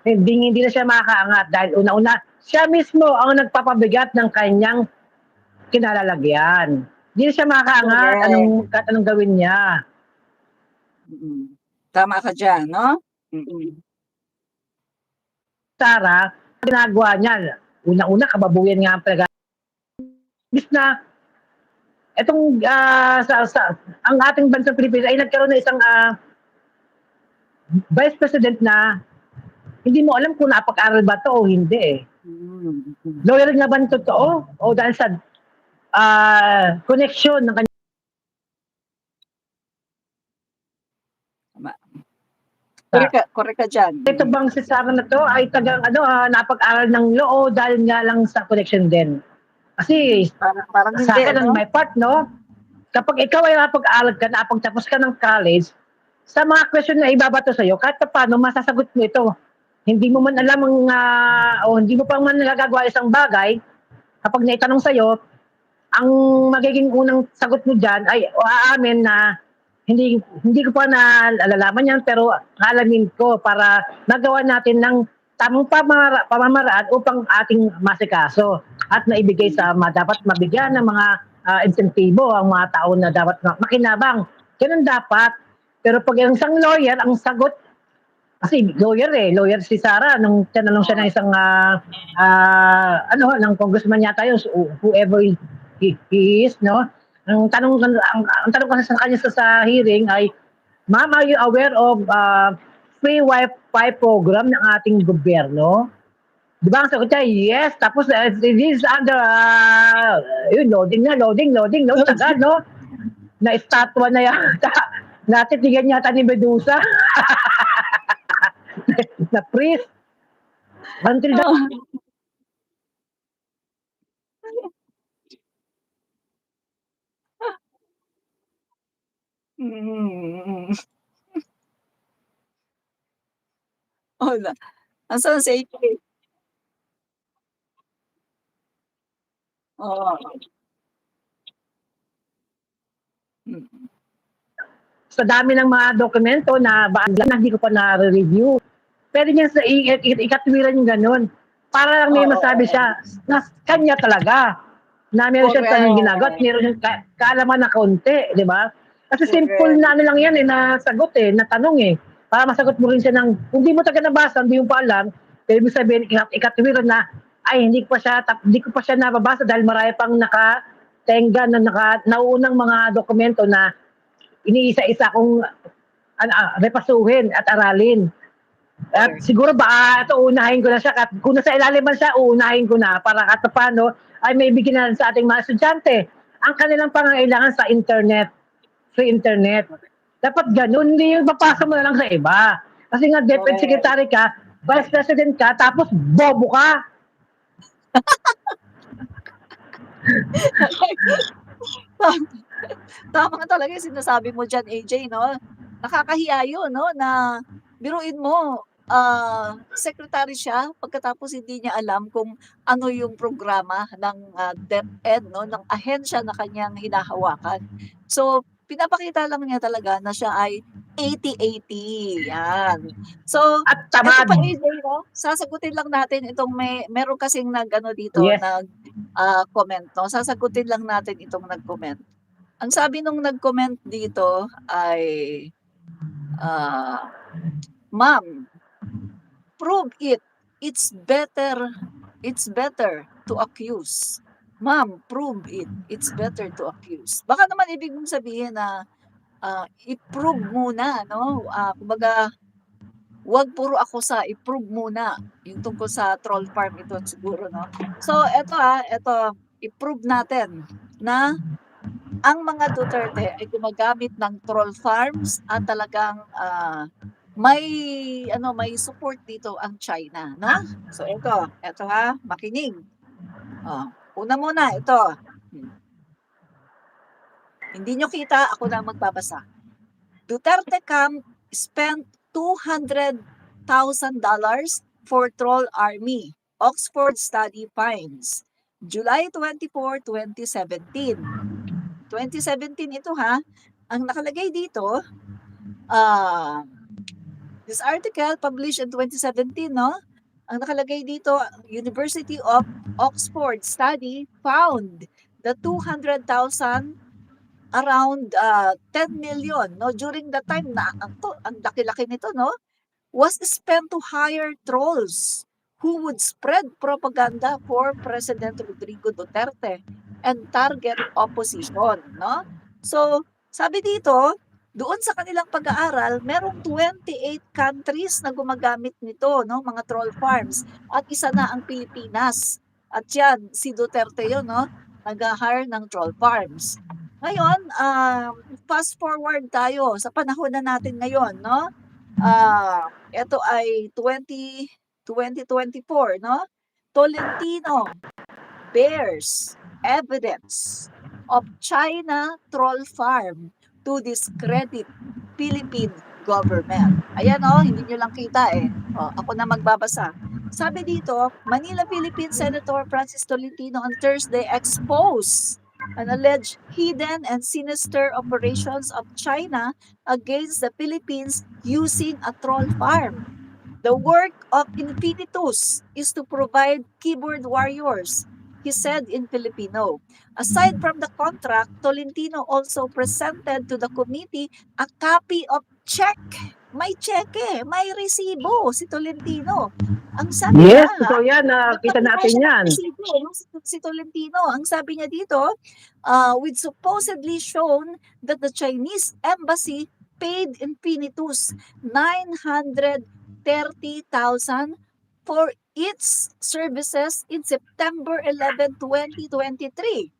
hindi na siya makaangat dahil una-una, siya mismo ang nagpapabigat ng kanyang kinalalagyan. Hindi na siya makaangat Correct. kahit anong gawin niya. Mm. Tama ka diyan 'no? Mm. Sara, ginagawa niya, una-una kababuyan nga ang talaga. Imbis na itong ang ating bansang Pilipinas ay nagkaroon ng isang vice president na hindi mo alam kung napag-aral ba to o hindi eh. Hmm, mm. Lawyer nga ba totoo o dahil sa connection ng kanyang Tama. Correct ka diyan. Ito bang si Sarah na 'to ay tagang napag-aral ng law dahil nga lang sa connection din? Kasi Parang sa hindi, akin on no? my part 'no, kapag ikaw ay napag-aral ka, nakapagtapos ka ng college, sa mga question na ibabato sa'yo kahit papaano masasagot mo ito. Hindi mo man alam o hindi mo pa man nagagawa isang bagay, kapag naitanong sa'yo, ang magiging unang sagot mo diyan ay aamin na hindi ko pa nalalaman 'yan pero aalamin ko para magawa natin ng tamang pamamaraan upang ating masikaso at maibigay sa dapat mabigyan ng mga insentibo ang mga tao na dapat makinabang. Gano'n dapat. Pero pag ang isang lawyer, ang sagot kasi lawyer si Sarah nung tinanong siya ng isang ng congressman yata yun, so, whoever he is, no? Ang tanong kasi sa kanya sa hearing ay, Ma'am, are you aware of free wifi program ng ating gobyerno? Di ba ang sagot niya, yes. Tapos this is under, loading, tagal, no? Na estatwa na yata. Natitigan yata ni Medusa. Na priest. Until the Mm. Oo na. Nasaan si AK? Oo. Mm. sa dami ng mga dokumento na hindi ko pa na-review. Pwede niya sa ikatwiran yung ganun. Para lang may masabi Oo. siya na kanya talaga. Na meron siya talagang ginagawa at Correct. meron siyang kaalaman na kaunti, di ba? Kasi simple Correct. na lang yan na sagot na tanong Para masagot mo rin siya ng, kung di mo taga nabasa, hindi mo pa alam, pero ibig sabihin, ikatwiran na, ay, hindi ko pa siya nababasa dahil marami pang nakatenga na nauunang mga dokumento na iniisa-isa kong repasuhin at aralin. At Correct. siguro ito unahin ko na siya. Kung nasa ilalim man siya, uunahin ko na para kahit paano ay may bigyan na sa ating mga estudyante ang kanilang pangangailangan sa internet, free internet. Dapat ganun, hindi yung papasa mo na lang sa iba. Kasi nga, DepEd Correct. Secretary ka, Vice President ka, tapos bobo ka. Tama talaga yung sinasabi mo diyan, AJ, 'no? Nakakahiya yun, 'no, na biruin mo, secretary siya pagkatapos hindi niya alam kung ano yung programa ng, DepEd, 'no, ng ahensya na kanyang hinahawakan. So, pinapakita lang niya talaga na siya ay 80-80, 'yan. So, At eto tamad. pa, AJ, 'no, sasagutin lang natin itong meron kasing nag-ano dito, Yes. comment, 'no, sasagutin lang natin itong nag-comment. Ang sabi nung nag-comment dito ay, "Ma'am, prove it. It's better to accuse. Ma'am, prove it. It's better to accuse." Baka naman ibig mong sabihin na, i-prove muna, 'no, kumbaga 'wag puro akusa, i-prove muna yung tungkol sa troll farm ito siguro, 'no. So eto i-prove natin na ang mga Duterte ay gumagamit ng troll farms at talagang, may may support dito ang China, 'no? So eto makinig. Una muna ito, hmm, hindi niyo kita, ako na ang magbabasa. Duterte camp spent $200,000 for troll army, Oxford study finds. July 24, 2017. 2017 ito ang nakalagay dito, this article published in 2017, 'no? Ang nakalagay dito, University of Oxford study found the 200,000 around 10 million, 'no, during the time na ang laki-laki nito, 'no, was spent to hire trolls who would spread propaganda for President Rodrigo Duterte and target opposition, 'no? So, sabi dito, doon sa kanilang pag-aaral, merong 28 countries na gumagamit nito, 'no, mga troll farms, at isa na ang Pilipinas. At 'yan, si Duterte 'yun, 'no, nagha-hire ng troll farms. Ngayon, fast forward tayo sa panahon na natin ngayon, 'no? Ito ay 2024, no? Tolentino bears evidence of China troll farm to discredit Philippine government. Ayan hindi nyo lang kita eh. Ako na magbabasa. Sabi dito, Manila, Philippine Senator Francis Tolentino on Thursday exposed an alleged hidden and sinister operations of China against the Philippines using a troll farm. The work of Infinitus is to provide keyboard warriors, he said in Filipino. Aside from the contract, Tolentino also presented to the committee a copy of check. May cheque, may resibo si Tolentino. Ang sabi niya, Yes, totoo yan. Nakita natin yan. resibo, si Tolentino. Ang sabi niya dito, with supposedly shown that the Chinese embassy paid Infinitus 930,000 for its services in September 11, 2023.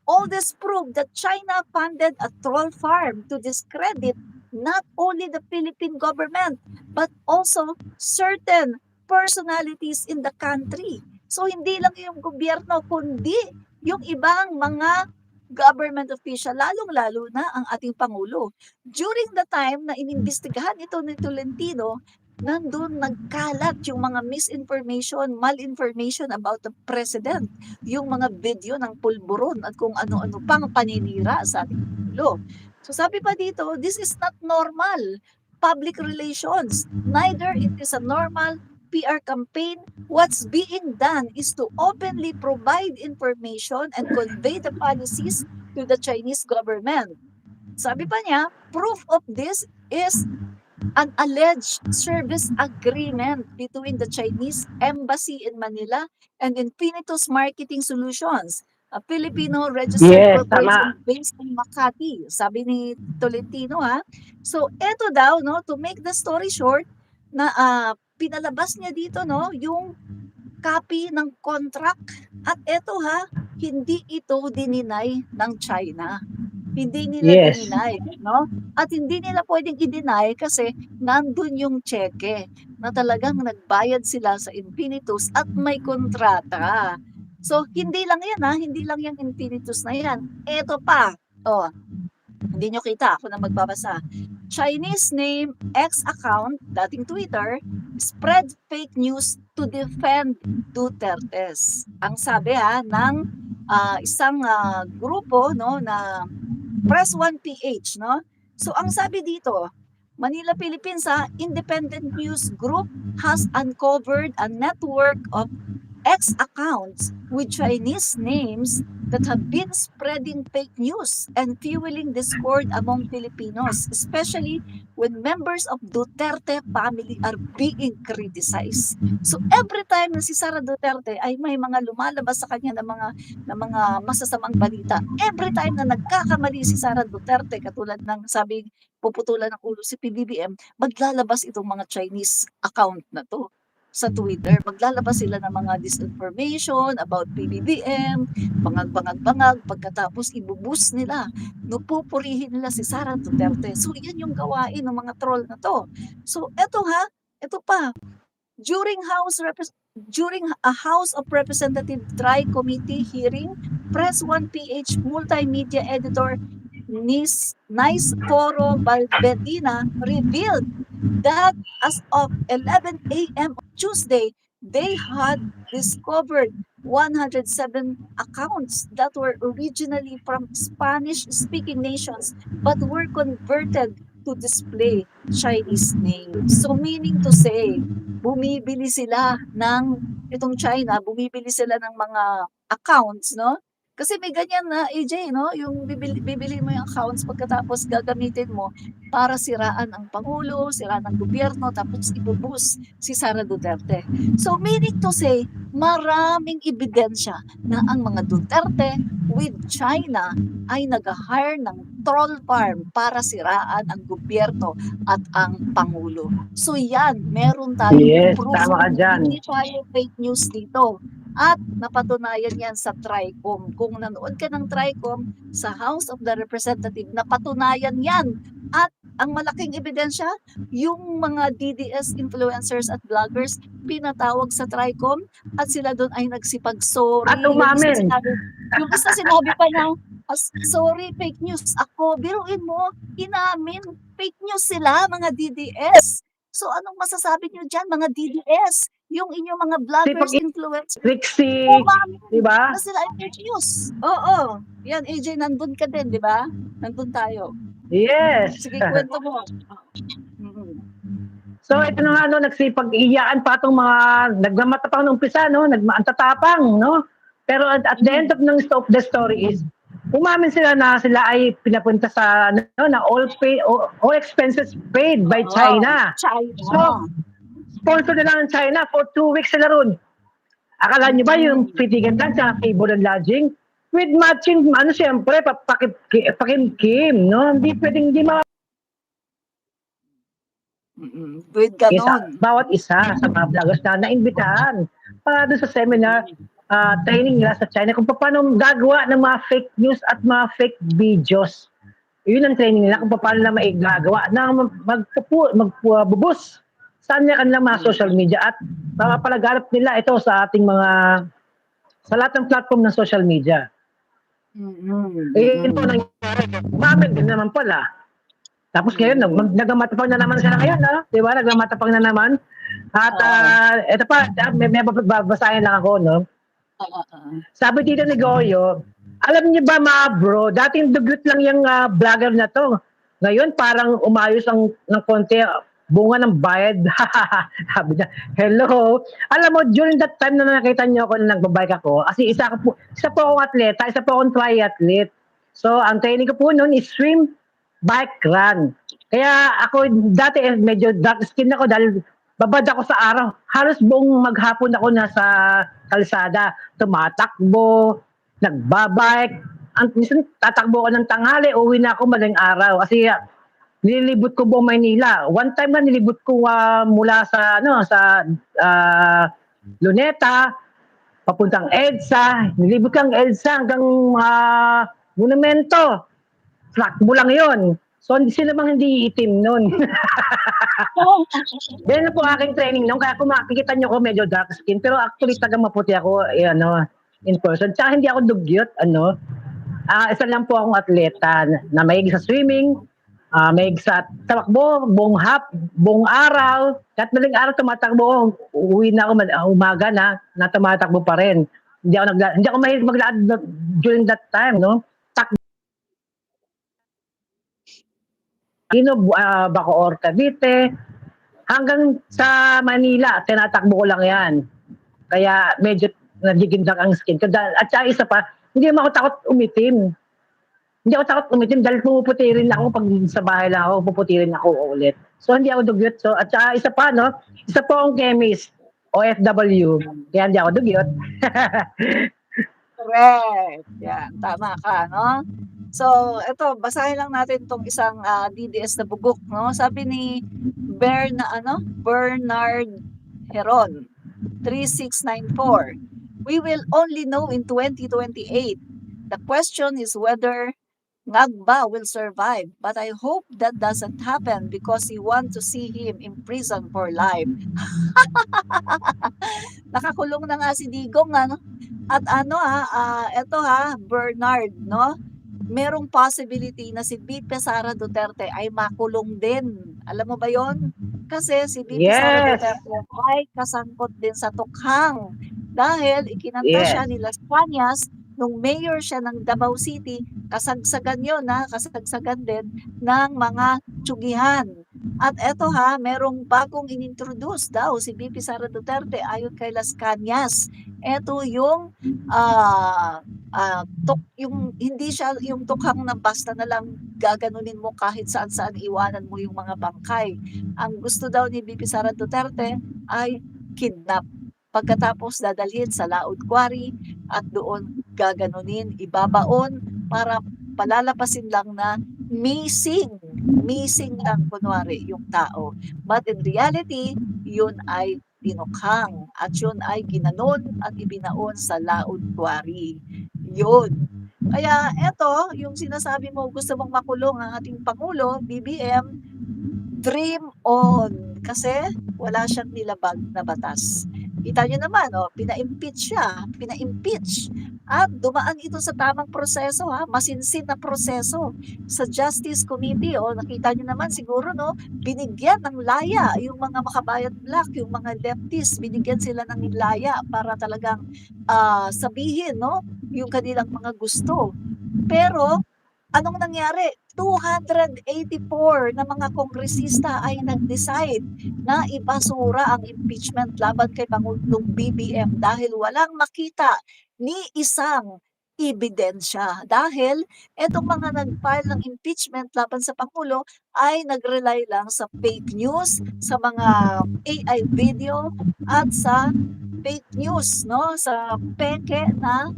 All this proved that China funded a troll farm to discredit not only the Philippine government but also certain personalities in the country. So hindi lang yung gobyerno kundi yung ibang mga government official, lalong-lalo na ang ating Pangulo. During the time na inimbestigahan ito ni Tolentino, nandun nagkalat yung mga misinformation, malinformation about the president, yung mga video ng pulburon at kung ano-ano pang paninira sa ating Pangulo. So sabi pa dito, this is not normal public relations. Neither it is a normal PR campaign. What's being done is to openly provide information and convey the policies to the Chinese government. Sabi pa niya, proof of this is an alleged service agreement between the Chinese Embassy in Manila and Infinitus Marketing Solutions, a Filipino registered corporation based in Makati. Sabi ni Tolentino So, eto daw, to make the story short, na pinalabas niya dito, yung copy ng contract. At eto hindi ito dininay ng China. Hindi nila dininay, At hindi nila pwedeng i-deny kasi nandun yung cheque na talagang nagbayad sila sa Infinitus at may kontrata. So, hindi lang yan hindi lang yung Infinitus na yan. Eto pa, hindi nyo kita, ako na magbabasa. Chinese name X account, dating Twitter, spread fake news to defend Dutertes. Ang sabi ng isang grupo na Press 1 PH, So ang sabi dito, Manila, Philippines, Independent News Group has uncovered a network of X accounts with Chinese names that have been spreading fake news and fueling discord among Filipinos, especially when members of Duterte family are being criticized. So every time na si Sara Duterte ay may mga lumalabas sa kanya na mga masasamang balita, every time na nagkakamali si Sara Duterte, katulad ng sabi puputulan ng ulo si PBBM, maglalabas itong mga Chinese account na to sa Twitter. Maglalabas sila ng mga disinformation about PBBM, bangag-bangag-bangag, pagkatapos ibubus nila, pupurihin nila si Sara Duterte. So, yan yung gawain ng mga troll na to. So, eto pa, during a House of Representatives Tri-Committee hearing, Press 1 PH multimedia editor Nice Toro Balbedina revealed that as of 11 a.m. on Tuesday, they had discovered 107 accounts that were originally from Spanish-speaking nations but were converted to display Chinese names. So meaning to say, bumibili sila itong China, bumibili sila ng mga accounts, Kasi may ganyan na AJ, yung bibili mo yung accounts pagkatapos gagamitin mo para siraan ang Pangulo, siraan ang gobyerno, tapos ibubus si Sara Duterte. So meaning to say, maraming ebidensya na ang mga Duterte with China ay nag-hire ng troll farm para siraan ang gobyerno at ang Pangulo. So yan, meron tayong proof. Tama ka dyan. Hindi tayo fake news dito. At napatunayan yan sa TRICOM. Kung nanood ka ng TRICOM sa House of the Representative, napatunayan yan. At ang malaking ebidensya, yung mga DDS influencers at vloggers pinatawag sa TRICOM at sila doon ay At nagsipag-sorry. umamin. Yung isa sinabi pa na, sorry, fake news ako. Biruin mo, inamin, fake news sila, mga DDS. So anong masasabi niyo dyan, mga DDS? Yung inyong mga vloggers, influencers, Trixie, umamin di ba? na sila ay fake news. Oo. Yan, AJ, nandun ka din, di ba? Nandun tayo. Yes. Sige, kwento mo. So ito na nga, no, nagsipag-iyaan pa itong mga nagmamatapang ng umpisa, no, nagmaantatapang, no. Pero at the end of the story is, umamin sila na sila ay pinapunta sa, ano, na all expenses paid by China. So, sponsor nila ng China for 2 weeks sila ron. Akala nyo ba yung fitigan lang sa table and lodging? With matching, ano siyempre, pakimkim, no? Hindi pwedeng, hindi With ganon. bawat isa sa mga vloggers na naimbitahan para doon sa seminar, training nila sa China kung paano gagawa ng mga fake news at mga fake videos. Yun ang training nila kung paano na maigagawa na magbubus saan niya kanilang mga social media at palaganap nila ito sa ating mga sa lahat ng platform ng social media. Ito nangyari. Umamin din naman pala. Tapos ngayon, nagmamatapang na naman sila ngayon, no? Di ba? Nagmamatapang na naman. At ito pa, may babasahin lang ako, no? Sabi dito ni Goyo, alam niyo ba mga bro, dating dugyot lang yung vlogger na to. Ngayon, parang umayos ng konti, bunga ng bayad. Sabi niya, hello. Alam mo, during that time na nakita niyo ako na nagbabike ako, kasi isa po akong atleta, isa po akong triathlete. So, ang training ko po noon is swim, bike, run. Kaya ako, dati medyo dark skin ako dahil babad ako sa araw. Halos buong maghapon ako nasa kalsada. Tumatakbo, nagbabike. Minsan tatakbo ako ng tanghali, uwi na ako madaling araw. Kasi nililibot ko buong Maynila. One time na nilibot ko mula sa Luneta, papuntang EDSA. Nilibot kang EDSA hanggang Monumento. Takbo lang yun. So, sila bang hindi itim nun? Yan na po aking training nun. Kaya kung makikita nyo ko, medyo dark skin. Pero actually, tagang maputi ako in person. Tsaka hindi ako dugyot. Isa lang po akong atleta na mahilig sa swimming, mahilig sa tamakbo, buong araw. Kahit maling araw tumatakbo, uwi na ako umaga na tumatakbo pa rin. Hindi ako mahilig maglakad during that time, no? Bacoor, Cavite, hanggang sa Manila, tinatakbo ko lang yan. Kaya medyo nagigindak ang skin ko. At saka isa pa, hindi ako takot umitim. Hindi ako takot umitim dahil pumuputi rin ako pag sa bahay lang ako, puputi rin ako ulit. So hindi ako dugyot. So, at saka isa pa, no? Isa po akong chemist, OFW. Kaya hindi ako dugyot. Correct. Yan, tama ka, no? So, ito, basahin lang natin itong isang DDS na bugok, no? Sabi ni Bernard Heron, 3694. We will only know in 2028. The question is whether Ngagba will survive, but I hope that doesn't happen because we want to see him in prison for life. Nakakulong na nga si Digong, ano? At ito Bernard, no? Merong possibility na si VP Sara Duterte ay makulong din. Alam mo ba yon? Kasi si VP Sara Duterte ay kasangkot din sa tukhang dahil ikinanta siya ni Las Cañas nung mayor siya ng Davao City, kasagsagan yun, kasagsagan din ng mga tsugihan. At eto merong bagong inintroduce daw si VP Sara Duterte ayon kay Las Cañas. Eto yung yung hindi siya yung tukhang na basta na lang gaganunin mo kahit saan-saan iwanan mo yung mga bangkay. Ang gusto daw ni VP Sara Duterte ay kidnap. Pagkatapos dadalhin sa Laod Quarry at doon gaganunin, ibabaon para palalapasin lang na missing lang kunwari yung tao. But in reality, yun ay tinukhang at yun ay ginanon at ibinaon sa Laod Quarry. Yun. Kaya eto, yung sinasabi mo gusto mong makulong ang ating Pangulo, BBM, dream on kasi wala siyang nilabag na batas. Kita niyo naman, pina-impeach siya, pina-impeach at dumaan ito sa tamang proseso masinsin na proseso sa Justice Committee. Nakita niyo naman siguro binigyan ng laya yung mga makabayan black, yung mga leftists, binigyan sila ng laya para talagang sabihin yung kanilang mga gusto. Pero anong nangyari? 284 na mga kongresista ay nag-decide na ibasura ang impeachment laban kay Pangulong BBM dahil walang makita ni isang ebidensya. Dahil etong mga nag-file ng impeachment laban sa Pangulo ay nag-rely lang sa fake news, sa mga AI video at sa fake news, sa peke na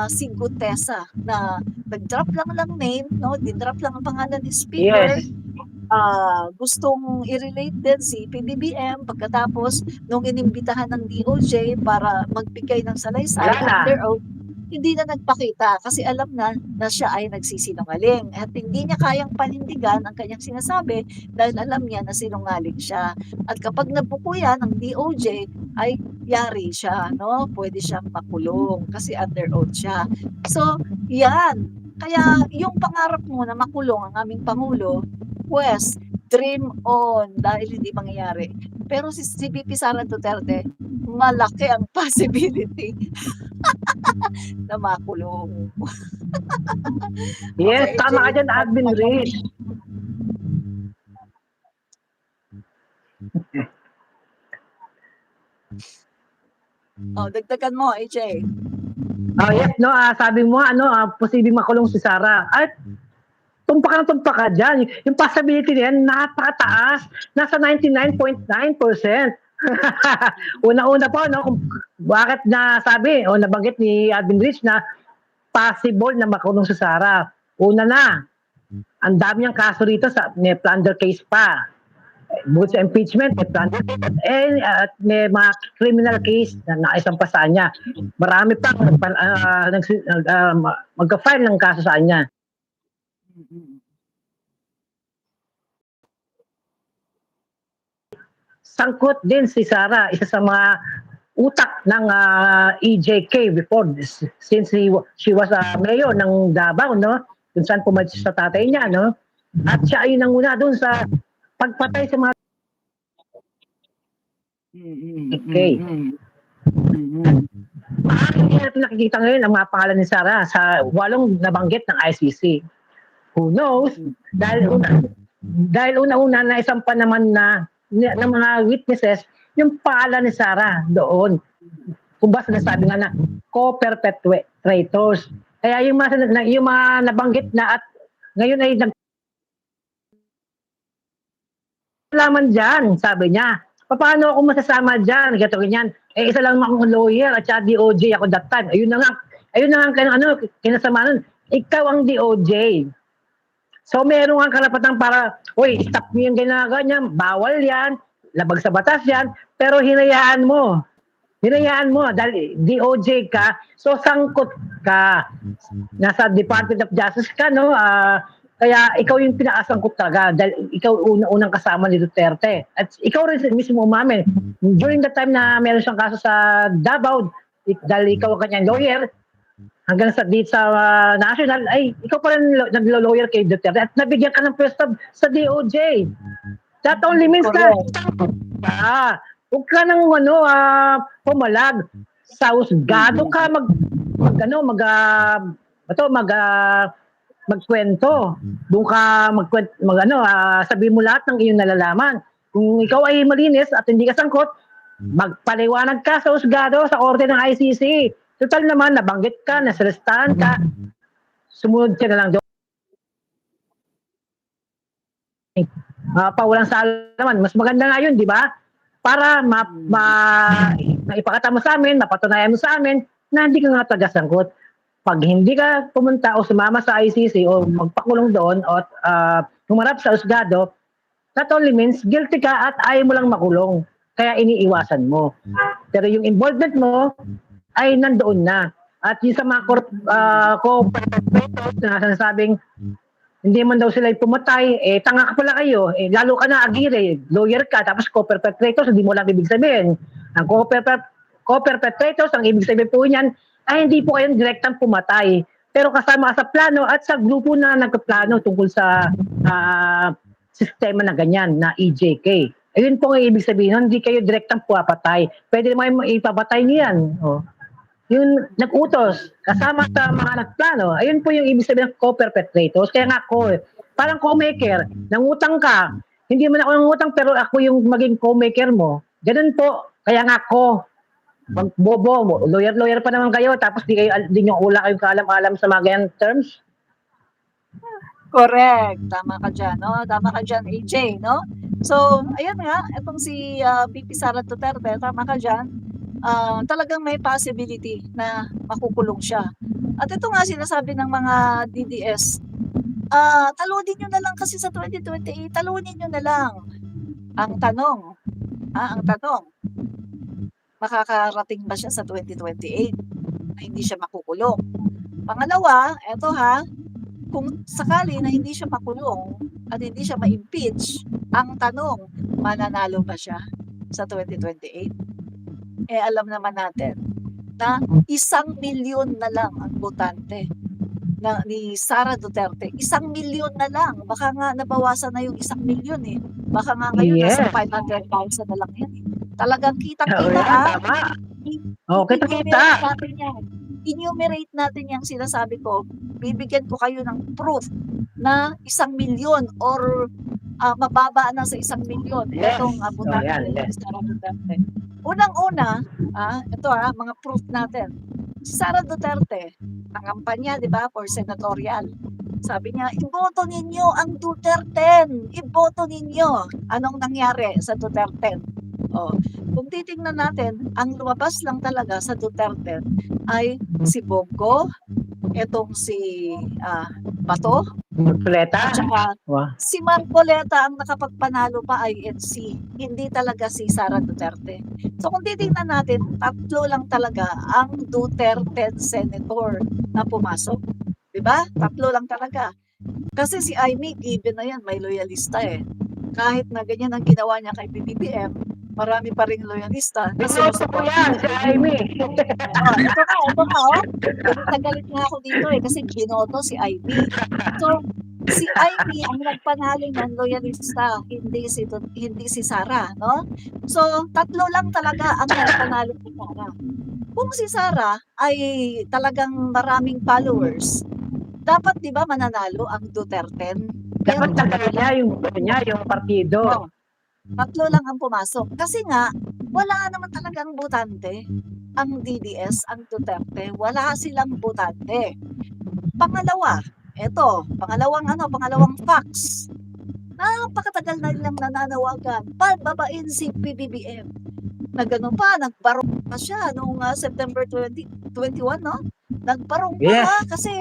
si Gutesa na nag-drop lang name, din-drop lang ang pangalan ni Speaker. Yes. Gustong i-relate din si PBBM pagkatapos nung inimbitahan ng DOJ para magbigay ng salaysay Wala na. under oath, hindi na nagpakita kasi alam na siya ay nagsisinungaling at hindi niya kayang panindigan ang kanyang sinasabi dahil alam niya na sinungaling siya. At kapag nabuko yan ng DOJ ay yari siya, pwede siyang makulong kasi under oath siya. So, yan. Kaya yung pangarap mo na makulong ang aming Pangulo, pues, dream on dahil hindi mangyayari. Pero si VP Sara Duterte, malaki ang possibility na makulong. Yes, Okay, tama ka Jay. dyan, Admin Rich. Dagdagan mo, AJ. Yes, sabi mo, posibleng makulong si Sara. At tumpak ka dyan. Yung possibility niyan, napakataas. Nasa 99.9%. Una-una po, kung bakit nasabi o nabanggit ni Admin Rich na possible na makulong si Sara. Una na, ang dami niyang kaso rito may plunder case pa. Bukod sa impeachment, may plunder case at may mga criminal case na naisampa sa kanya. Marami pang magka-file ng kaso sa kanya. Sangkot din si Sara, isa sa mga utak ng EJK before since she was mayor ng Davao, kung saan pumatch sa tatay niya, at siya ay nanguna doon sa pagpatay sa mga okay. Hindi natin nakikita ngayon ang mga pangalan ni Sara sa 8 nabanggit ng ICC. Who knows? Dahil una-una na isang pa naman ng mga witnesses yung pangalan ni Sara doon. Kung ba sinasabi nga na co-perpetrators. Kaya yung mga nabanggit na at ngayon ay laman dyan, sabi niya. Paano ako masasama dyan? Gato ganyan. Isa lang akong lawyer at saka DOJ ako that time. Ayun na nga kinasama nun. Ikaw ang DOJ. So meron kang karapatan para, stop mo yung ginagawa niya, bawal yan, labag sa batas yan, pero hinayaan mo dahil DOJ ka, so sangkot ka. Nasa Department of Justice ka, kaya ikaw yung pinakasangkot talaga dahil ikaw unang kasama ni Duterte. At ikaw rin mismo umamin. During the time na meron siyang kaso sa Davao, dahil ikaw ang kanyang lawyer, hanggang sa national, ay ikaw pa rin naglo-lawyer kay Duterte at nabigyan ka ng pwesto sa DOJ. That only means na huwag ka nang pumalag sa husgado ka magkwento. Doon ka sabihin mo lahat ng iyong nalalaman. Kung ikaw ay malinis at hindi ka sangkot, magpaliwanag ka sa husgado, sa korte ng ICC. Total naman, nabanggit ka, nasalistahan ka, sumunod ka na lang doon. Pawalang sala naman. Mas maganda nga yun, di ba? Para maipakita mo sa amin, mapatunayan mo sa amin na hindi ka nga taga-sangkot. Pag hindi ka pumunta o sumama sa ICC o magpakulong doon o humarap sa husgado, that only means guilty ka at ayaw mo lang makulong. Kaya iniiwasan mo. Pero yung involvement mo ay nandoon na. At yung sa mga co-perpetrators na sinasabing hindi man daw sila pumatay, tanga ka pala kayo, lalo ka na agire, lawyer ka, tapos co-perpetrators, hindi mo lang ibig sabihin. Ang co-perpetrators, ang ibig sabihin po niyan, ay hindi po kayong direktang pumatay. Pero kasama sa plano at sa grupo na nagplano tungkol sa sistema na ganyan, na EJK. Ayun po ang ibig sabihin, hindi kayo direktang puwapatay. Pwede naman ipapatay niyan. Oh. Yung nag-utos, kasama sa mga nagplano, ayun po yung ibig sabihin ng co-perpetrators. Kaya nga ako, parang co-maker, nangutang ka, hindi man ako nangutang pero ako yung maging co-maker mo. Ganun po, kaya nga ako, bobo, lawyer pa naman kayo, tapos di nyo wala kayong kaalam-alam sa mga ganyan terms. Correct. Tama ka dyan, no? Tama ka dyan, AJ, no? So, ayan nga, itong si VP Sara Duterte, tama ka dyan, talagang may possibility na makukulong siya. At ito nga sinasabi ng mga DDS, talunin nyo na lang kasi sa 2028, talunin nyo na lang. Ang tanong, makakarating ba siya sa 2028 na hindi siya makukulong? Pangalawa, eto kung sakali na hindi siya makulong at hindi siya ma-impeach, ang tanong, mananalo ba siya sa 2028? Alam naman natin na 1,000,000 na lang ang botante ni Sara Duterte. 1,000,000 na lang. Baka nga nabawasan na yung 1,000,000 eh. Baka nga ngayon nasa 500,000 na lang yan eh. Talagang kitang-kita Tama. Kita-kita. natin yan. Enumerate natin yung sinasabi ko. Bibigyan ko kayo ng proof na 1,000,000 or mababa na sa 1,000,000. Itong botante ni Sara Duterte. Unang-una, ito mga proof natin. Si Sara Duterte, ang kampanya, di ba, for senatorial. Sabi niya, iboto ninyo ang Duterte. Iboto ninyo. Anong nangyari sa Duterte? Kung titingnan natin, ang lumabas lang talaga sa Duterte ay si Bongo, etong si Bato, Marcoleta. at saka si Marcoleta ang nakapagpanalo pa INC, hindi talaga si Sara Duterte. So kung titingnan natin, tatlo lang talaga ang Duterte senator na pumasok. Diba? Tatlo lang talaga. Kasi si Amy, given na yan, may loyalista eh. Kahit na ganyan ang ginawa niya kay BBM, marami pa ring loyalista. Binoto ko yan, si Amy. Ito ka. Galit nga ako dito eh, kasi binoto si Amy. So, si Amy ang nagpanalo niyan, loyalista, hindi si Sara, no? So, tatlo lang talaga ang nagpanalo ni Sara. Kung si Sara ay talagang maraming followers, dapat 'di ba mananalo ang Duterte? Dapat tanggalin niya yung partido. Tatlo lang ang pumasok. Kasi nga, wala naman talagang botante. Ang DDS, ang Duterte, wala silang botante. Pangalawa, pangalawang facts. Napakatagal na nilang nananawagan, pababain si PBBM. Na gano'n pa, nagbarong pa siya noong September 2021, no? Nagbarong pa kasi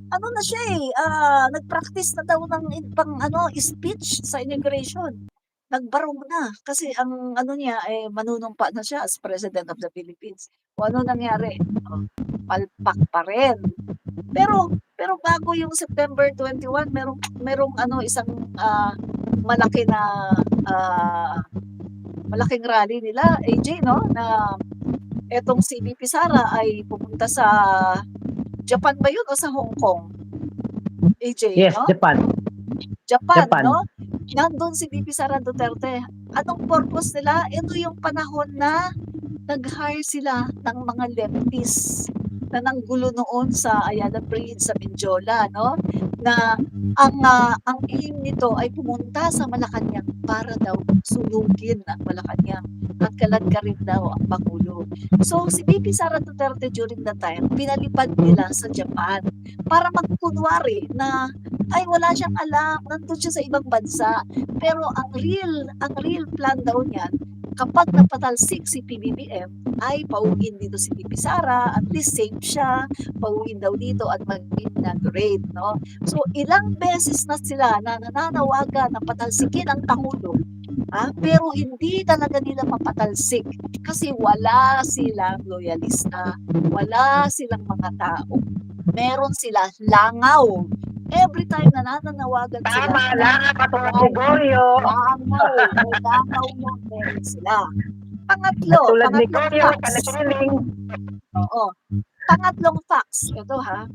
na siya nag-practice na daw ng speech sa immigration. Nagbarong na kasi ang niya manunumpa na siya as President of the Philippines. O ano nangyari? Palpak pa rin. Pero bago yung September 21, merong isang malaking rally nila, AJ, no? Na etong si VP Sara ay pumunta sa Japan ba yun o sa Hong Kong? AJ, yes, no? Japan, no? Nandun si VP Sara Duterte. Anong purpose nila? Ito yung panahon na nag-hire sila ng mga leftists na nanggulo noon sa Ayala Bridge sa Mindiola, no? Na ang aim nito ay pumunta sa Malacanang para daw sunugin ang Malacanang at kalad ka rin daw ang Pangulo. So si VP Sara Duterte during that time, pinalipad nila sa Japan para magkunwari na ay wala siyang alam, nandun siya sa ibang bansa. Pero ang real plan daw niyan, kapag napatalsik si PBBM, ay pauwiin dito si VP Sara, at least safe siya, pauwiin daw dito at mag-inaugurate, no? So, ilang beses na sila na nananawagan na patalsikin ang Pangulo, pero hindi talaga nila mapatalsik kasi wala silang loyalista, wala silang mga tao. Meron sila langaw Every time na nananawagan sila Tama na lang, katulad ni Goyo. may dangaw na meron sila. Katulad ni Pangatlong Goyo, facts. kanikiling. Oo. Pangatlong facts, ito ha,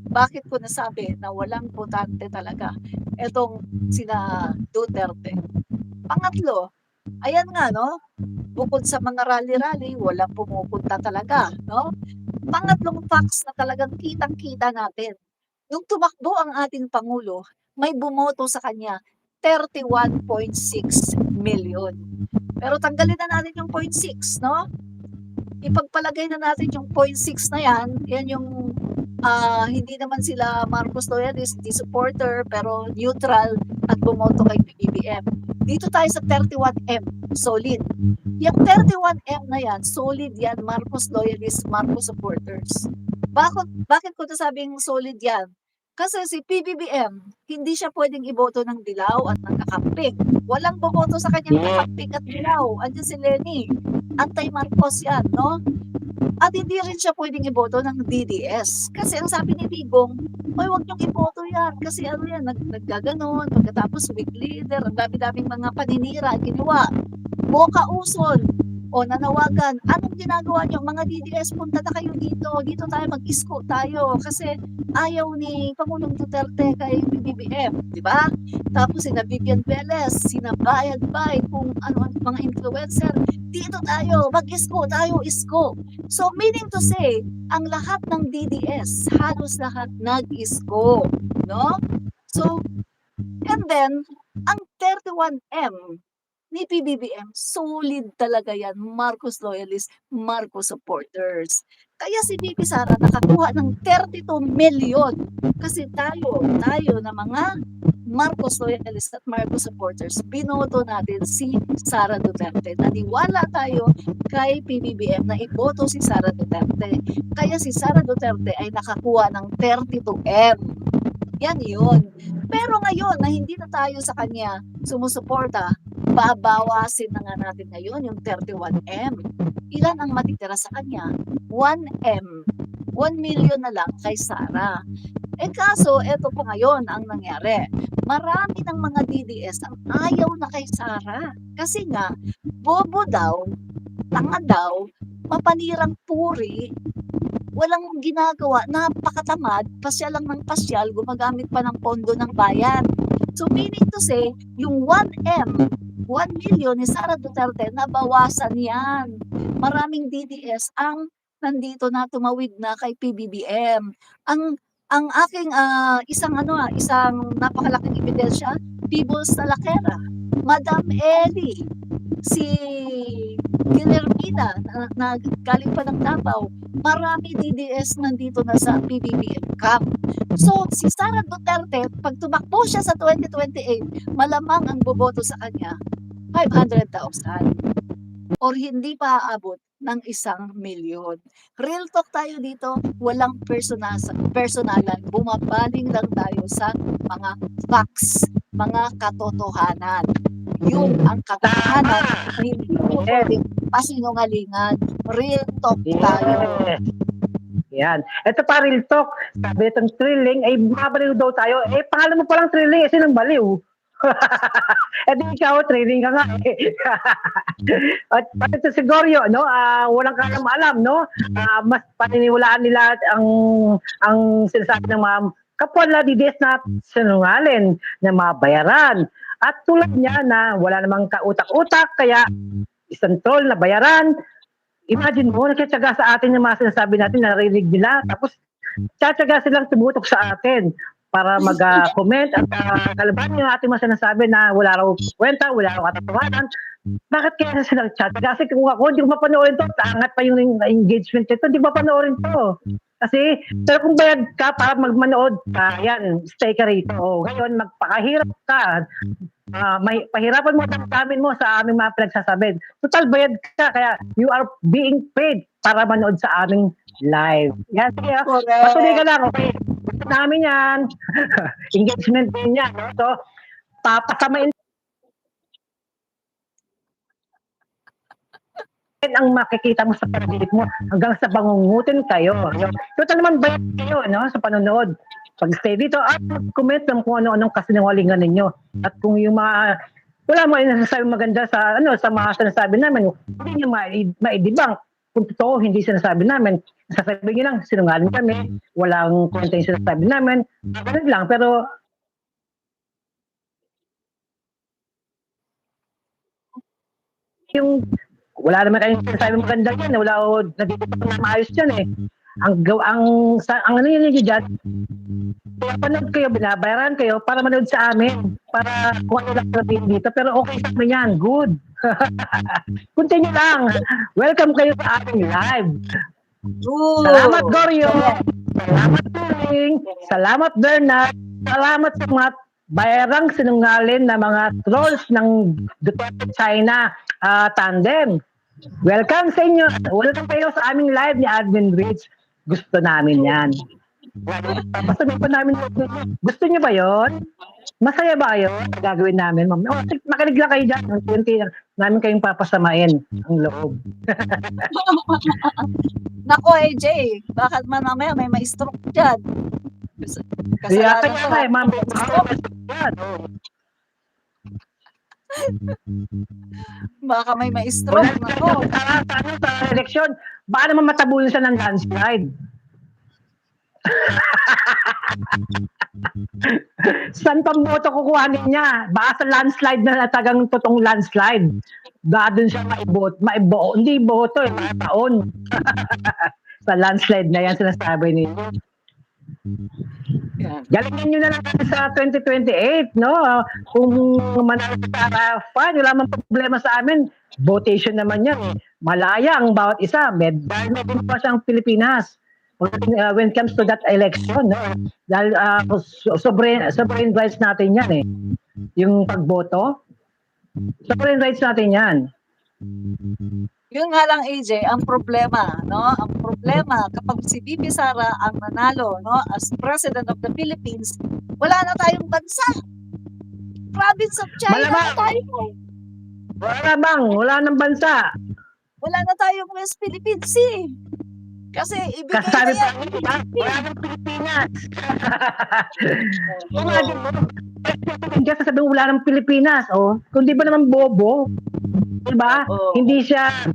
bakit ko nasabi na walang botante talaga itong sina Duterte. Pangatlo, ayan nga no, bukod sa mga rally-rally, walang pumupunta talaga, no? Pangatlong facts na talagang kitang-kita natin. Nung tumakbo ang ating Pangulo, may bumoto sa kanya 31.6 million. Pero tanggalin na natin yung 0.6, no? Ipagpalagay na natin yung 0.6 na yan yung hindi naman sila Marcos loyalist, hindi supporter, pero neutral at bumoto kay BBM. Dito tayo sa 31M, solid. Yung 31M na yan, solid yan, Marcos loyalist, Marcos supporters. Bakit ko nasabing solid yan? Kasi si PBBM, hindi siya pwedeng iboto ng dilaw at ng kakamping. Walang boboto sa kanyang kakamping at dilaw. Andiyan si Lenny. Anti-Marcos yan, no? At hindi rin siya pwedeng iboto ng DDS. Kasi ang sabi ni Digong, oy, wag niyong iboto yan. Kasi ano yan, naggaganon, pagkatapos weak leader, ang dami-daming mga paninira, ginawa. Boka Uson, o nanawagan, anong ginagawa niyo? Mga DDS, punta na kayo dito. Dito tayo, mag-isko tayo. Kasi ayaw ni Pangulong Duterte kay BBM, di ba? Tapos sina Vivian Velez, sina Bayad Bay, kung ano mga influencer, dito tayo, mag-isko tayo, isko. So meaning to say, ang lahat ng DDS, halos lahat nag-isko, no? So, and then, ang 31M ni PBBM, solid talaga yan, Marcos loyalists, Marcos supporters. Kaya si VP Sara nakakuha ng 32 million kasi tayo na mga Marcos loyalists at Marcos supporters, binoto natin si Sara Duterte. Naniwala tayo kay PBBM na iboto si Sara Duterte. Kaya si Sara Duterte ay nakakuha ng 32M. Yan yun. Pero ngayon na hindi na tayo sa kanya sumusuporta, babawasin na nga natin ngayon yung 31M. Ilan ang matitira sa kanya? 1M. 1 million na lang kay Sara. Kaso, eto po ngayon ang nangyari. Marami ng mga DDS ang ayaw na kay Sara. Kasi nga, bobo daw, tanga daw, mapanirang puri, walang ginagawa, napakatamad, pasyal lang ng pasyal, gumagamit pa ng pondo ng bayan. So meaning to say, yung 1M, 1 million ni Sara Duterte, nabawasan yan. Maraming DDS ang nandito na tumawid na kay PBBM. Ang aking isang napakalaking ebidensya, People's Talakera, Madam Ellie, si Guillermina na galing pa ng Davao, marami DDS nandito na sa PBBM camp. So, si Sara Duterte, pag tumakbo siya sa 2028, malamang ang boboto sa kanya, 500,000. Or hindi pa aabot ng 1 milyon. Real talk tayo dito, walang personalan. Bumabaling lang tayo sa mga facts, mga katotohanan. Yun ang katotohanan na hindi mo pwedeng pasinungalingan. Real talk tayo. Yan. Ito pa real talk. Sabi itong thrilling, ay mabaliw daw tayo. Pangalan mo palang thrilling, sinong baliw? Di ikaw, thrilling ka nga eh. At ito si Gorio, no? Walang alam, no? Mas paniniwalaan nila ang sinasabi ng mga kapwa nila DDS na sinungaling, na mabayaran. At tulad niya na wala namang kautak-utak, kaya isang troll na bayaran. Imagine mo, nagtsatsaga sa atin yung mga sinasabi natin, narinig nila, tapos tsatsaga silang tumutok sa atin para mag-comment at kalaban yung ating mga sinasabi na wala raw kwenta, wala raw katotohanan. Bakit kaya sila nagtsatsaga? Kasi kung ako, hindi ko mapanoorin to, taangat pa yung engagement nito, hindi ko mapanoorin to. Kasi, pero kung bayad ka para magmanood ka, yan, stay ka rito. Ngayon, magpakahirap ka. May pahirapan mo ang amin mo sa aming mga pinagsasabi. Total bayad ka, kaya you are being paid para manood sa aming live. Yan, sige. Patuloy ka lang, okay? Gusto namin yan. Engagement din yan. No? So, papasamain ang makikita mo sa paligid mo hanggang sa bangungutin kayo. Total naman bayad kayo no? Sa panonood. pag-stay dito at mag-comment ng kung ano-anong kasinungalingan ninyo. At kung yung mga wala mo nasasabi maganda sa mga sinasabi namin, hindi niyo maidibang. Kung totoo, hindi sinasabi namin. Sasabihin niyo lang, sinungaling kami, walang kwenta yung sinasabi namin. Ganun lang, pero yung wala naman kayong sinasabi maganda yan, wala o nagiging na maayos yan eh. Ang ano yun yung dyan, kaya panood kayo, binabayaran kayo para manood sa amin. Para kung ano lang sabihin dito. Pero okay sa amin yan. Good. Continue lang. Welcome kayo sa ating live. Salamat, Ooh. Goryo. Salamat, Turing. Salamat, Bernard. Salamat sa mga bayarang sinungalin na mga trolls ng Duterte China tandem. Welcome sa inyo. Welcome kayo sa aming live ni Admin Rich. Gusto namin yan. Papasabi pa namin. Gusto niyo ba yon? Masaya ba kayo? Gagawin namin, ma'am. Makinig lang kayo dyan. Unti lang namin kayong papasamain ang loob. Nako, AJ, bakit man mamaya may ma-stroke dyan? Kaya Kasalanan kaya ko. nga eh, ma'am. Baka may ma-stroke. Nako. Sa eleksyon, baka naman matabunan siya ng landslide. Saan pang boto kukuhanin niya? Baka sa landslide na tagang totoong landslide. Baka dun siya maibo. Hindi boto eh, mga taon. Sa landslide na yan sinasabi niyo. Galingan nyo na lang sa 2028, no? Kung manalo para fine, wala man problema sa amin. Votation naman yan. Malaya ang bawat isa. Dahil may din pa siyang Pilipinas. When it comes to that election, no? Dahil sovereign rights natin yan eh. Yung pagboto, sovereign rights natin yan. Yun nga lang, AJ, ang problema, no? Ang problema, kapag si Bibi Sara ang nanalo, no, as President of the Philippines, wala na tayong bansa. Province of China na tayo. Wala bang? Wala nang bansa. Wala na tayong West Philippine Sea. Kasi ibigay Kasabi na yan. wala nang Pilipinas. Kaya sasabihin wala nang Pilipinas. Oh. Kung di ba naman bobo, diba? Hindi siya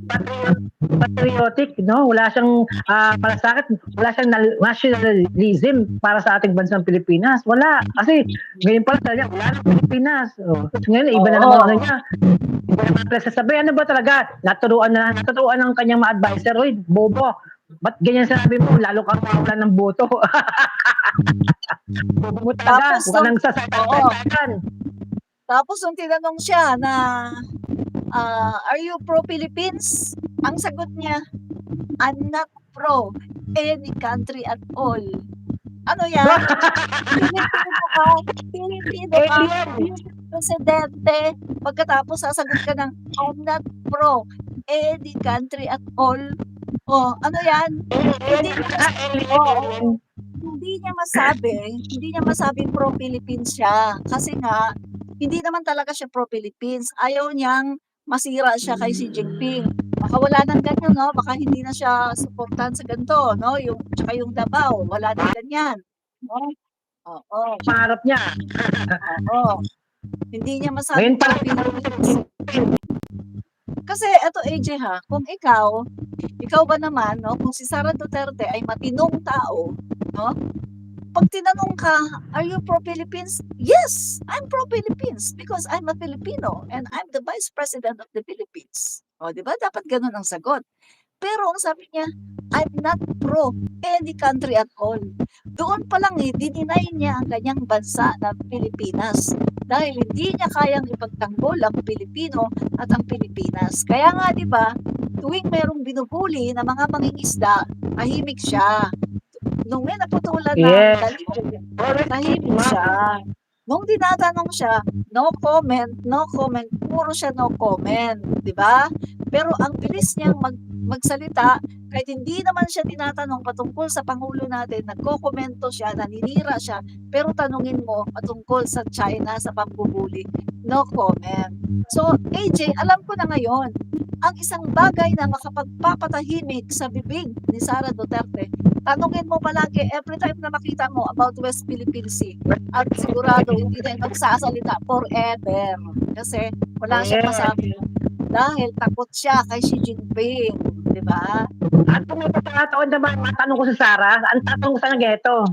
patriotic, no? Wala siyang para sa akin, wala siyang nationalism para sa ating bansang Pilipinas. Wala. Kasi ngayon pala talaga, wala nang Pilipinas. Oh. Ngayon, iba na naman ano niya. Iba na naman sasabihin, ano ba talaga? Naturuan ng kanyang mga advisor, oy, bobo. Ba't ganyan sabi mo? Lalo kang mawala ng boto. Bobo mo talaga. Tapos, Walang sasabihin. Tapos nung tinanong siya na are you pro-Philippines? Ang sagot niya, I'm not pro any country at all. Ano yan? Pilipino ka, presidente. Pagkatapos sasagot ka ng I'm not pro any country at all. Oh, ano yan? Hindi niya masabing pro-Philippines siya. Kasi nga, hindi naman talaga siya pro-Philippines. Ayaw niyang masira siya kay Xi Jinping. Baka wala nang ganyan, no? Baka hindi na siya suportahan sa ganito, no? Tsaka yung Davao, wala nang ganyan. No? Oo. Pangarap niya. Oo. Hindi niya masabing pro-Philippines. Kasi eto AJ ha, kung ikaw ba naman, no, kung si Sara Duterte ay matinong tao, no? Pag tinanong ka, are you pro-Philippines? Yes, I'm pro-Philippines because I'm a Filipino and I'm the Vice President of the Philippines. O, di ba? Dapat ganun ang sagot. Pero ang sabi niya, I'm not pro any country at all. Doon pa lang dininay niya ang kanyang bansa na Pilipinas dahil hindi niya kayang ipagtanggol ang Pilipino at ang Pilipinas. Kaya nga, di ba, tuwing merong binubuli na mga mangingisda, tahimik siya. Nung may naputulan ng tahimik siya. Nung tinatanong siya, no comment, puro siya no comment, di ba? Pero ang bilis niyang magsalita, kahit hindi naman siya tinatanong patungkol sa Pangulo natin, nagko-komento siya, naninira siya, pero tanungin mo patungkol sa China, sa pambubuli, no comment. So, AJ, alam ko na ngayon, ang isang bagay na makapagpapatahimik sa bibig ni Sara Duterte, tanungin mo palagi every time na makita mo about West Philippine Sea at sigurado hindi na ito magsasalita forever kasi wala siyang masabi dahil takot siya kay Xi Jinping, di ba? At kung may pagkakataon naman, matanong ko si Sara, ang tatanong ko sana ganito,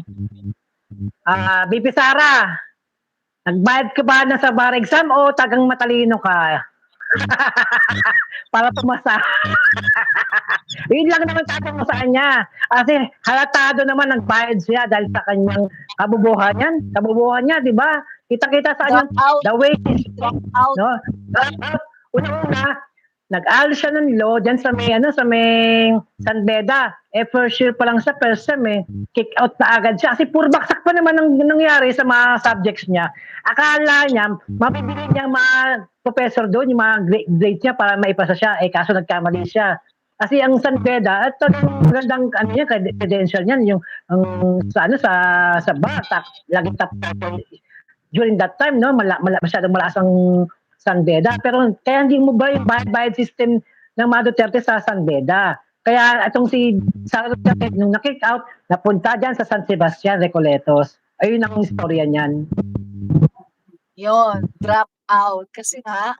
BP Sara, nagbayad ka ba na sa bar exam o tagang matalino ka? Para pumasa. Yun lang naman tatanong ko sa kanya. Kasi halatado naman nagbayad siya dahil sa kanyang kabubuhan yan. Kabubuhan niya, di ba? Kita-kita sa Drop kanyang out, the way. drop out. No? Una-una, nag-aaral siya ng law dyan sa may, sa may San Beda. First year pa lang sa first sem kick out na agad siya. Kasi puro baksak pa naman ang nangyari sa mga subjects niya. Akala niya, mabibili niya mga professor doon, yung mga grade niya para maipasa siya. Kaso nagkamali siya. Kasi ang San Beda, at talagang magandang credential niyan, yung sa Batak, laging top during that time, no, masyadong malakas ang San Beda. Pero kaya hindi mo ba yung bayad system ng mga Duterte sa San Beda? Kaya itong si Sara Duterte, nung na-kick out, napunta dyan sa San Sebastian, Recoletos. Ayun ang istorya niyan. Yon, drop out. Kasi nga,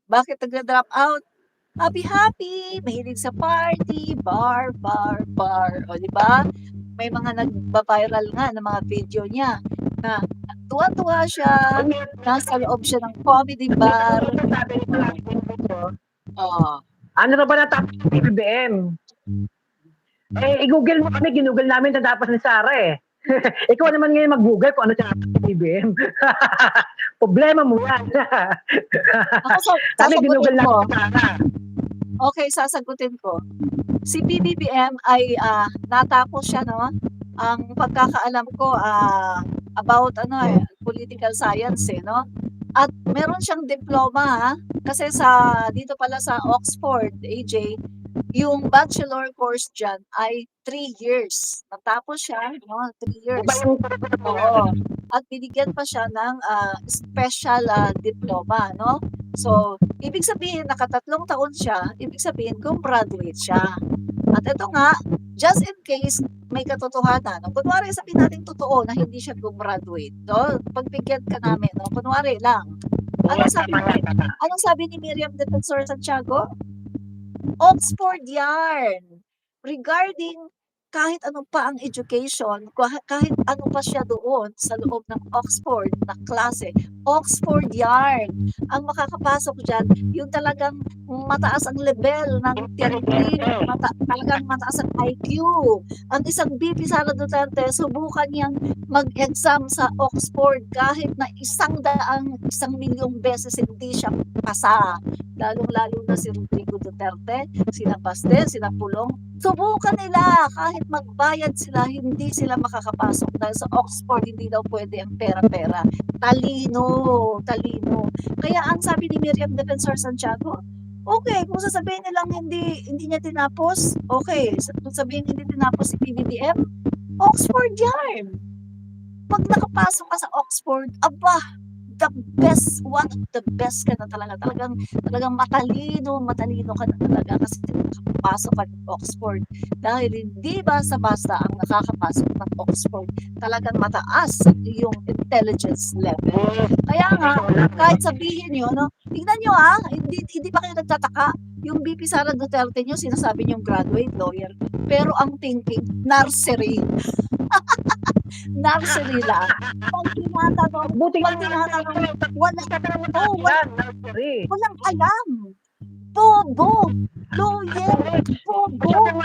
bakit nag-drop out? Happy, mahilig sa party, bar. O, di ba? May mga nagba-viral nga ng mga video niya na tuwa-tuwa siya, nasa loob siya ng comedy bar. Ano na ba natapos ng PBBM? I-google mo kami, ginugol namin natapos ni Sara Ikaw naman ngayon mag-google kung ano siya ng PBBM. Problema mo yan. Kami ginugol namin ni Sara. Okay, sasagutin ko. Si PBBM ay natapos siya, no? Ang pagkakaalam ko about political science, no? At meron siyang diploma, kasi dito pala sa Oxford, AJ, yung bachelor course dyan ay 3 years. Natapos siya, no? 3 years. Oo. At binigyan pa siya ng special diploma, no? So, ibig sabihin, nakatatlong taon siya, ibig sabihin, gumraduate siya. At ito nga, just in case may katotohanan, no? Kunwari sabihin natin totoo na hindi siya gumraduate, no? Pagbigyan ka namin, no? Kunwari lang. Anong sabi ni Miriam Defensor Santiago? Oxford yarn. Regarding kahit ano pa ang education, kahit ano pa siya doon sa loob ng Oxford na klase, Oxford yarn. Ang makakapasok dyan, yung talagang mataas ang level ng theory, talagang mataas ang IQ. Ang isang BP Sara Duterte, subukan niyang mag-exam sa Oxford kahit na 100,000,000 beses hindi siya pasa. Lalong-lalo na si Rodrigo Duterte, sina Baste, sina Pulong. Subukan nila, kahit magbayad sila, hindi sila makakapasok dahil sa Oxford hindi daw pwede ang pera-pera. Talino. Kaya ang sabi ni Miriam Defensor Santiago, okay, kung sasabihin nilang hindi niya tinapos, okay. Kung sabihin hindi tinapos si PBBM, Oxford yarn. Pag nakapasok ka sa Oxford, the best, one of the best ka na talaga. Talagang matalino ka na talaga kasi nakapasok ka ng Oxford. Dahil hindi basta-basta ang nakakapasok ng Oxford. Talagang mataas yung intelligence level. Kaya nga, kahit sabihin nyo, no, tignan nyo hindi ba kayo nagtataka? Yung BP Sara Duterte nyo, sinasabi nyo graduate lawyer. Pero ang thinking, nursery. Nursery lang. Pag tinatanong, walang alam. Bobo. Lawyer. Bobo.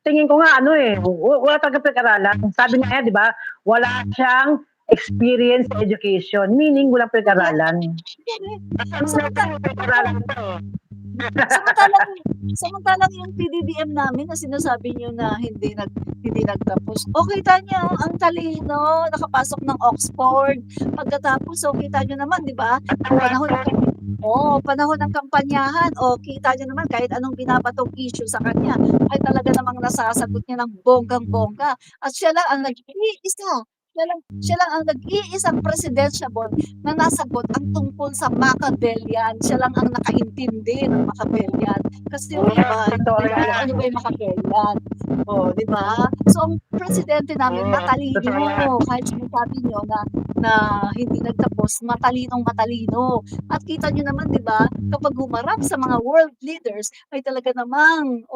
Tingin ko nga wala talaga pag-aralan. Sabi niya, di ba, wala siyang experience education, meaning walang pag-aralan. Samantalang yung PBBM namin na sinasabi niyo na hindi nagtapos. Okay, tanya, ang talino, nakapasok ng Oxford. Pagkatapos, kita niyo naman, di ba? Panahon ng kampanyahan. Kita niyo naman kahit anong binabatong issue sa kanya, ay talaga namang nasasagot niya ng bonggang-bongga. At siya lang ang nag-iisa. Siya lang ang nag-iisang presidentiable na nasagot ang tungkol sa Machiavellian. Siya lang ang nakaintindi ng Machiavellian. Kasi yung iba, hindi Totoo nila alam yan. ano ba yung Machiavellian. Di ba? So, ang presidente namin, Totoo yan. matalino. Kahit sinasabi nyo na hindi nagtapos, matalino. At kita nyo naman, di ba, kapag humarap sa mga world leaders, ay talaga namang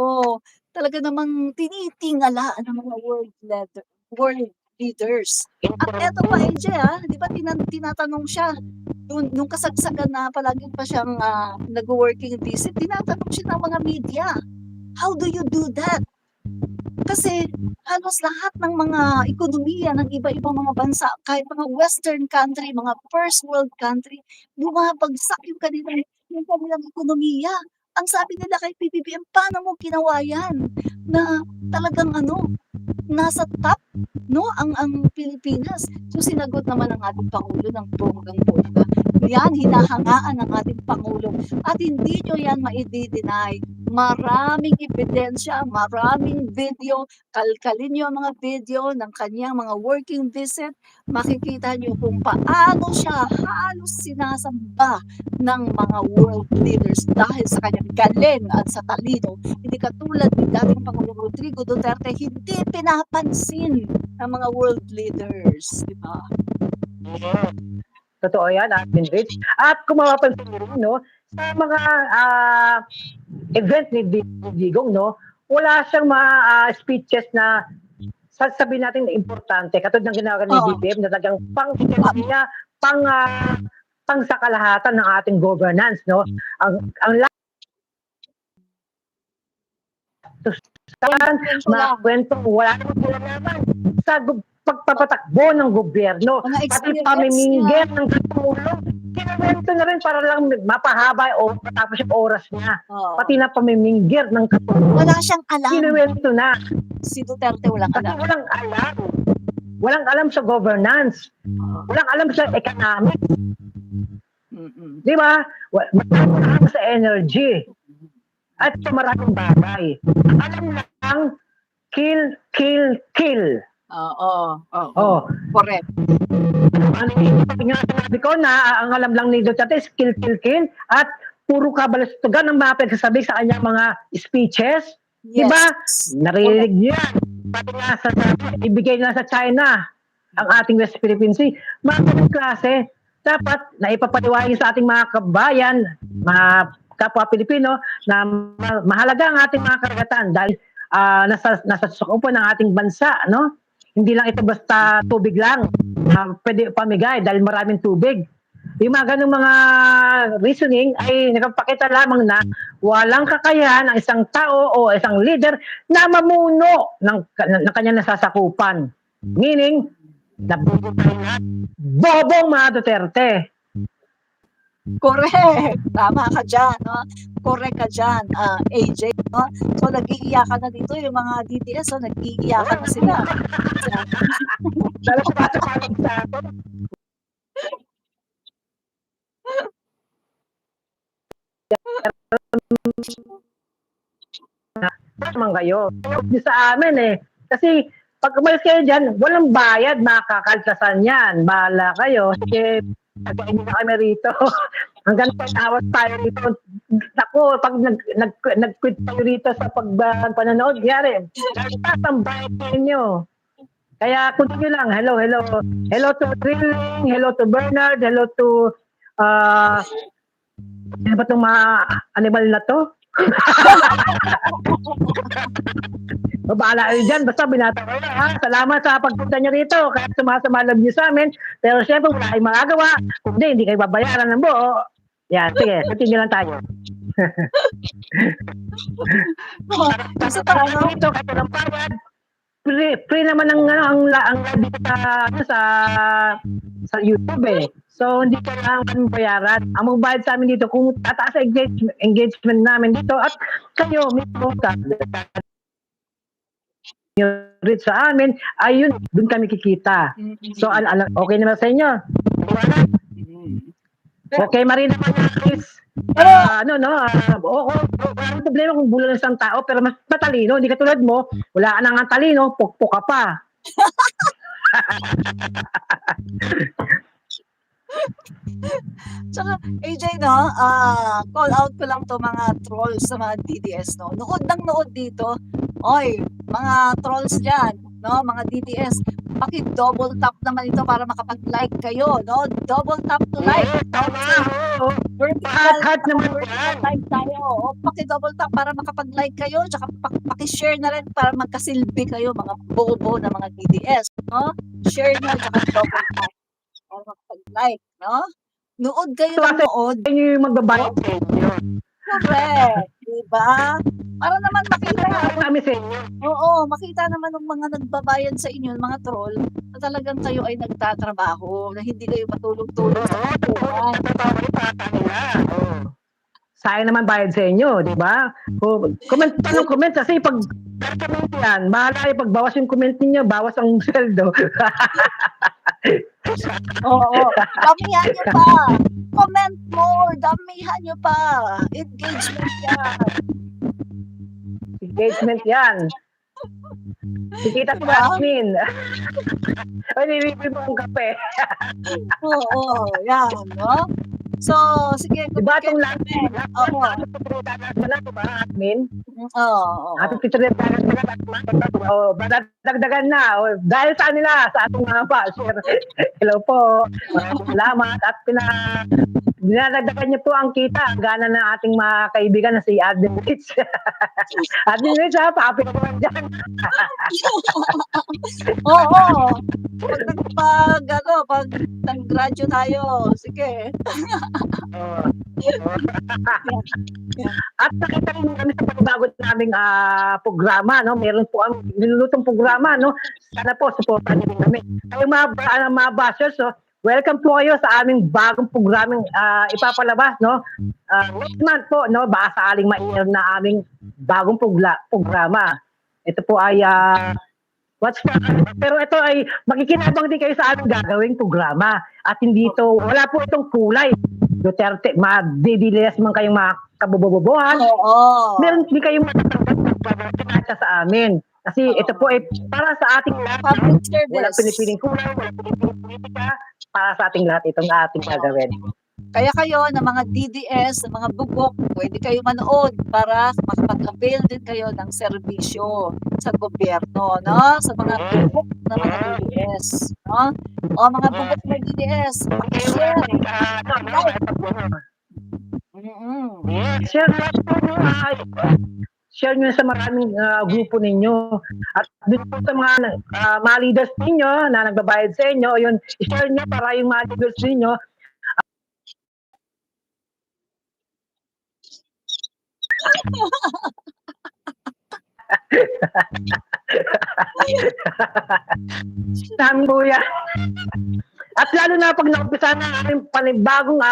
tinitingala ng mga world leaders. At eto pa, AJ, di ba tinatanong siya, nung kasagsagan na palagi pa siyang nag-working visit, tinatanong siya ng mga media, how do you do that? Kasi halos lahat ng mga ekonomiya ng iba-ibang mga bansa, kahit mga western country, mga first world country, bumabagsak yung kanilang ekonomiya. Ang sabi nila kay PBBM, paano mo ginawa yan? Na talagang nasa top, no, ang Pilipinas. So sinagot naman ng ating Pangulo ng bonggang-bongga. Yan, hinahangaan ng ating Pangulo. At hindi nyo yan maidi-deny. Maraming ebidensya, maraming video. Kalkalin nyo ang mga video ng kanyang mga working visit. Makikita nyo kung paano siya halos sinasamba ng mga world leaders dahil sa kanyang galing at sa talino. Hindi katulad ni dating Pangulong Rodrigo Duterte, hindi pinapansin ng mga world leaders, di ba? Totoo yan, Atin Rich. At kung mapapansin mo rin, no, sa mga event ni Digong, no, wala siyang mga speeches na sasabihin natin na importante. Katulad ng ginagawa ni BBM na talagang niya, pang sa kalahatan ng ating governance, no. Ang mga kwento, wala naman sa pagpapatakbo ng gobyerno, pati pamimingger ng katulong, kinawento na rin para lang mapahaba o matapos yung oras niya. Pati na pamimingger ng katulong. Wala siyang alam. Kinawento na. Si Duterte walang alam. Walang alam. Walang alam sa governance. Walang alam sa economics. Di ba? Walang alam sa energy. At sa maraming bagay. Alam lang, kill. Correct. Sabi ko na ang alam lang ni Duterte is kill. At puro kabalastugan ang mga pagsasabi sa kanyang mga speeches. Yes. Diba? Narinig niyo yan. Pati nga ibigay na sa China ang ating West Philippine Sea. Mga klase, dapat na ipapaliwanag sa ating mga kabayan, mga kapwa Pilipino, na mahalaga ang ating mga karagatan dahil nasa sukupan ng ating bansa, no? Hindi lang ito basta tubig lang, pwede pamigay dahil maraming tubig. Yung mga ganung mga reasoning ay nagpapakita lamang na walang kakayahan ng isang tao o isang leader na mamuno ng kanyang nasasakupan. Meaning, bobong mga Duterte. Correct. Tama ka dyan, no? Correct ka dyan, AJ, no? So, nag-iiyakan na dito yung mga DDS, so nag-iiyakan na sila. Naman kayo. Sa amin kasi pag umalis kayo dyan, walang bayad, makakaltasan yan. Bahala kayo. Kasi nagkainin na kami rito. Hanggang 10 hours tayo rito. Ako, pag nag-quit tayo rito sa panonood, yari, ang bayad ninyo. Kaya continue lang. Hello to Drilling, hello to Bernard, hello to ano ba itong mga animal na to? Bahala kayo dyan, basta binata ko na. Salamat sa pagpunta niyo rito, kahit sumasama love niyo sa amin, pero syempre wala kayong magagawa, kung hindi kayo babayaran ng buo. Yan, sige, continue lang tayo. Sa tayo dito, kahit walang pagod, free naman ang sa YouTube So, hindi kailangan bayaran. Ang magbayad sa amin dito, kung tataas sa engagement namin dito, at kayo, mismo reach sa amin, ayun, dun kami kikita. So, okay naman sa inyo? Okay, Marina Manalis. Walang problema kung bulan ng isang tao, pero mas matalino. Hindi katulad mo, wala ka nang talino, pukpuk ka pa. Tsaka AJ 'no, call out ko lang 'to mga trolls sa mga DDS 'no, nood ng nood dito. Oy, mga trolls diyan 'no, mga DDS, paki-double tap naman ito para makapag-like kayo 'no, double tap to like 'no, kasi vertical Heart naman vertical yan. like tayo. O paki-double tap para makapag-like kayo, tsaka paki-share na rin para magkasilbi kayo mga bobo na mga DDS 'no. Share niyo tsaka double tap para makapag-like 'no. Nood kayo ng Kasi nood. inyo yung magbabayad sa inyo. Correct, 'di ba? Para naman makita, Kami sa inyo. oo, makita naman ng mga nagbabayad sa inyo, mga troll, na talagang kayo ay nagtatrabaho, na hindi kayo patulog-tulog sa kwentuhan. Sayang naman bayad sa inyo, di ba? Comment pa ng comment kasi pag comment yan, bahala kayo pagbawas yung comment ninyo, bawas ang sweldo. Oo, damihan niyo pa. Comment more, damihan niyo pa. Engagement yan. Engagement yan. Kikita ko Diba? admin. Ay, nilibig mo ang kape. Oo, yan, no? So, sige, Diba itong comment. Oo. admin? Oo. Ating picture dagdagan na. Dahil sa nila, sa ating mga basher. Hello po. Maraming salamat. At dinadagdagan niyo po ang kita. Ang gana ng ating mga kaibigan na si Admin Rich. Admin Rich, ha? Pakapit ko naman dyan. Oo. Pag nag-gradyo tayo, sige. At nakita rin kami sa pagbago naming programa, no? Meron po ang nilulutong programa, no? Sana po, supportan niyo rin kami. Kayo mga bashers, so, welcome po kayo sa aming bagong programang ipapalabas, no? Next month po, no? Baka sakaling ma-air na aming bagong programa. Ito po ay pero ito ay makikinabang din kayo sa aming gagawing programa. At hindi ito, wala po itong kulay. Duterte, madidilas man kayong mga kabobobobohan. Oo. Meron din kayong matatanggap sa amin. Kasi ito po ay para sa ating lahat. Public service. Walang pinipiling kulay, walang pinipiling politika. Para sa ating lahat itong ating gagawin. Kaya kayo ng mga DDS, ng mga bubok, pwede kayo manood para makapag-avail din kayo ng serbisyo sa gobyerno, no? Sa mga bubok na mga DDS, no? O mga bubok na DDS, share. Share nyo sa maraming grupo ninyo. At dito po sa mga leaders ninyo na nagbabayad sa inyo, yun, share nyo para yung mga leaders ninyo namin po yan. At lalo na pag naumpisa na aming panibagong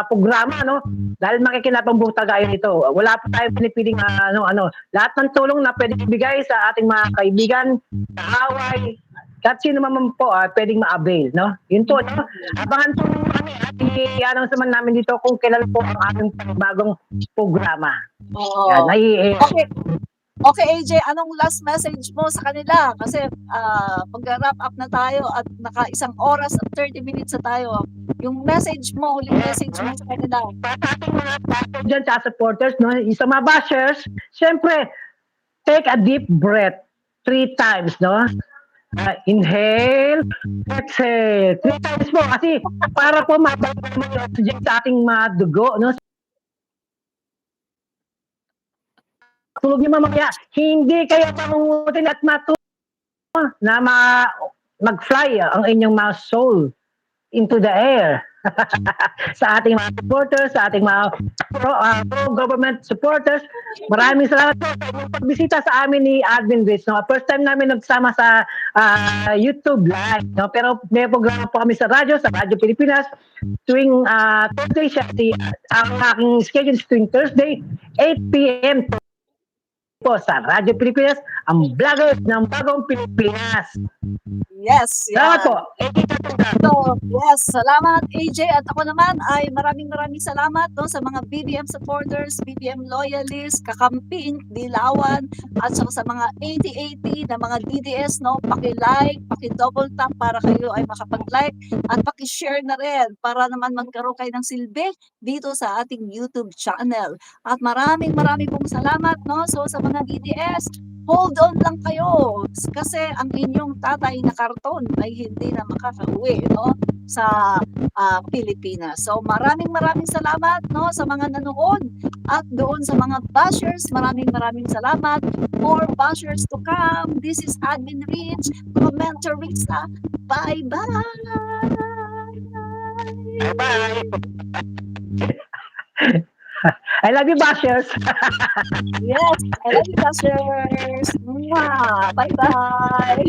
programa, no? Dahil makikinapang tagayan ito. Wala pa tayong pinipiling lahat ng tulong na pwedeng ibigay sa ating mga kaibigan, kaaway, kahit sino naman po pwedeng ma-avail, no? Yun po, no? Abangan po kami at i-announce naman namin dito kung kailan po ang aming panibagong programa. Oo. Yan, Okay, AJ, anong last message mo sa kanila? Kasi mag-wrap up na tayo at naka 1 oras at 30 minutes na tayo. Yung message mo, huling message mo sa kanila. Para sa ating mga bashers dyan, sa supporters, no? Sa mga bashers, syempre, take a deep breath 3 times, no? Inhale, exhale. 3 times po kasi para po mabalik naman yung oxygen sa ating mga dugo, no? Tulog niyo mamaya, hindi kayo pangungutin at matulog na mag-fly ang inyong mga soul into the air. Sa ating mga supporters, sa ating mga pro-government supporters, maraming salamat po sa inyong pagbisita sa amin ni Admin Rich. No? First time namin nagsama sa YouTube live. No? Pero may programa po kami sa radyo Pilipinas. Tuwing Thursday siya. Ang aking schedule is tuwing Thursday, 8 p.m. po sa Radyo Pilipinas, ang vloggers ng Bagong Pilipinas. Yes, Salamat yan. po. So, yes, salamat AJ at ako naman ay maraming salamat no, sa mga BBM supporters, BBM loyalists, kakamping, dilawan at sa mga 8080 na mga DDS no, paki-like, paki-double tap para kayo ay makapag-like at paki-share na rin para naman magkaroon kayo ng silbi dito sa ating YouTube channel. At maraming pong salamat no. So sa mga DDS, hold on lang kayo kasi ang inyong tatay na karton ay hindi na makakauwi no sa Pilipinas. So maraming salamat no sa mga nanood at doon sa mga bashers, maraming salamat. More bashers to come. This is Admin Rich, Commentary sa bye-bye. I love you, bashers. Yes, I love you bashers. Mwah! Bye-bye.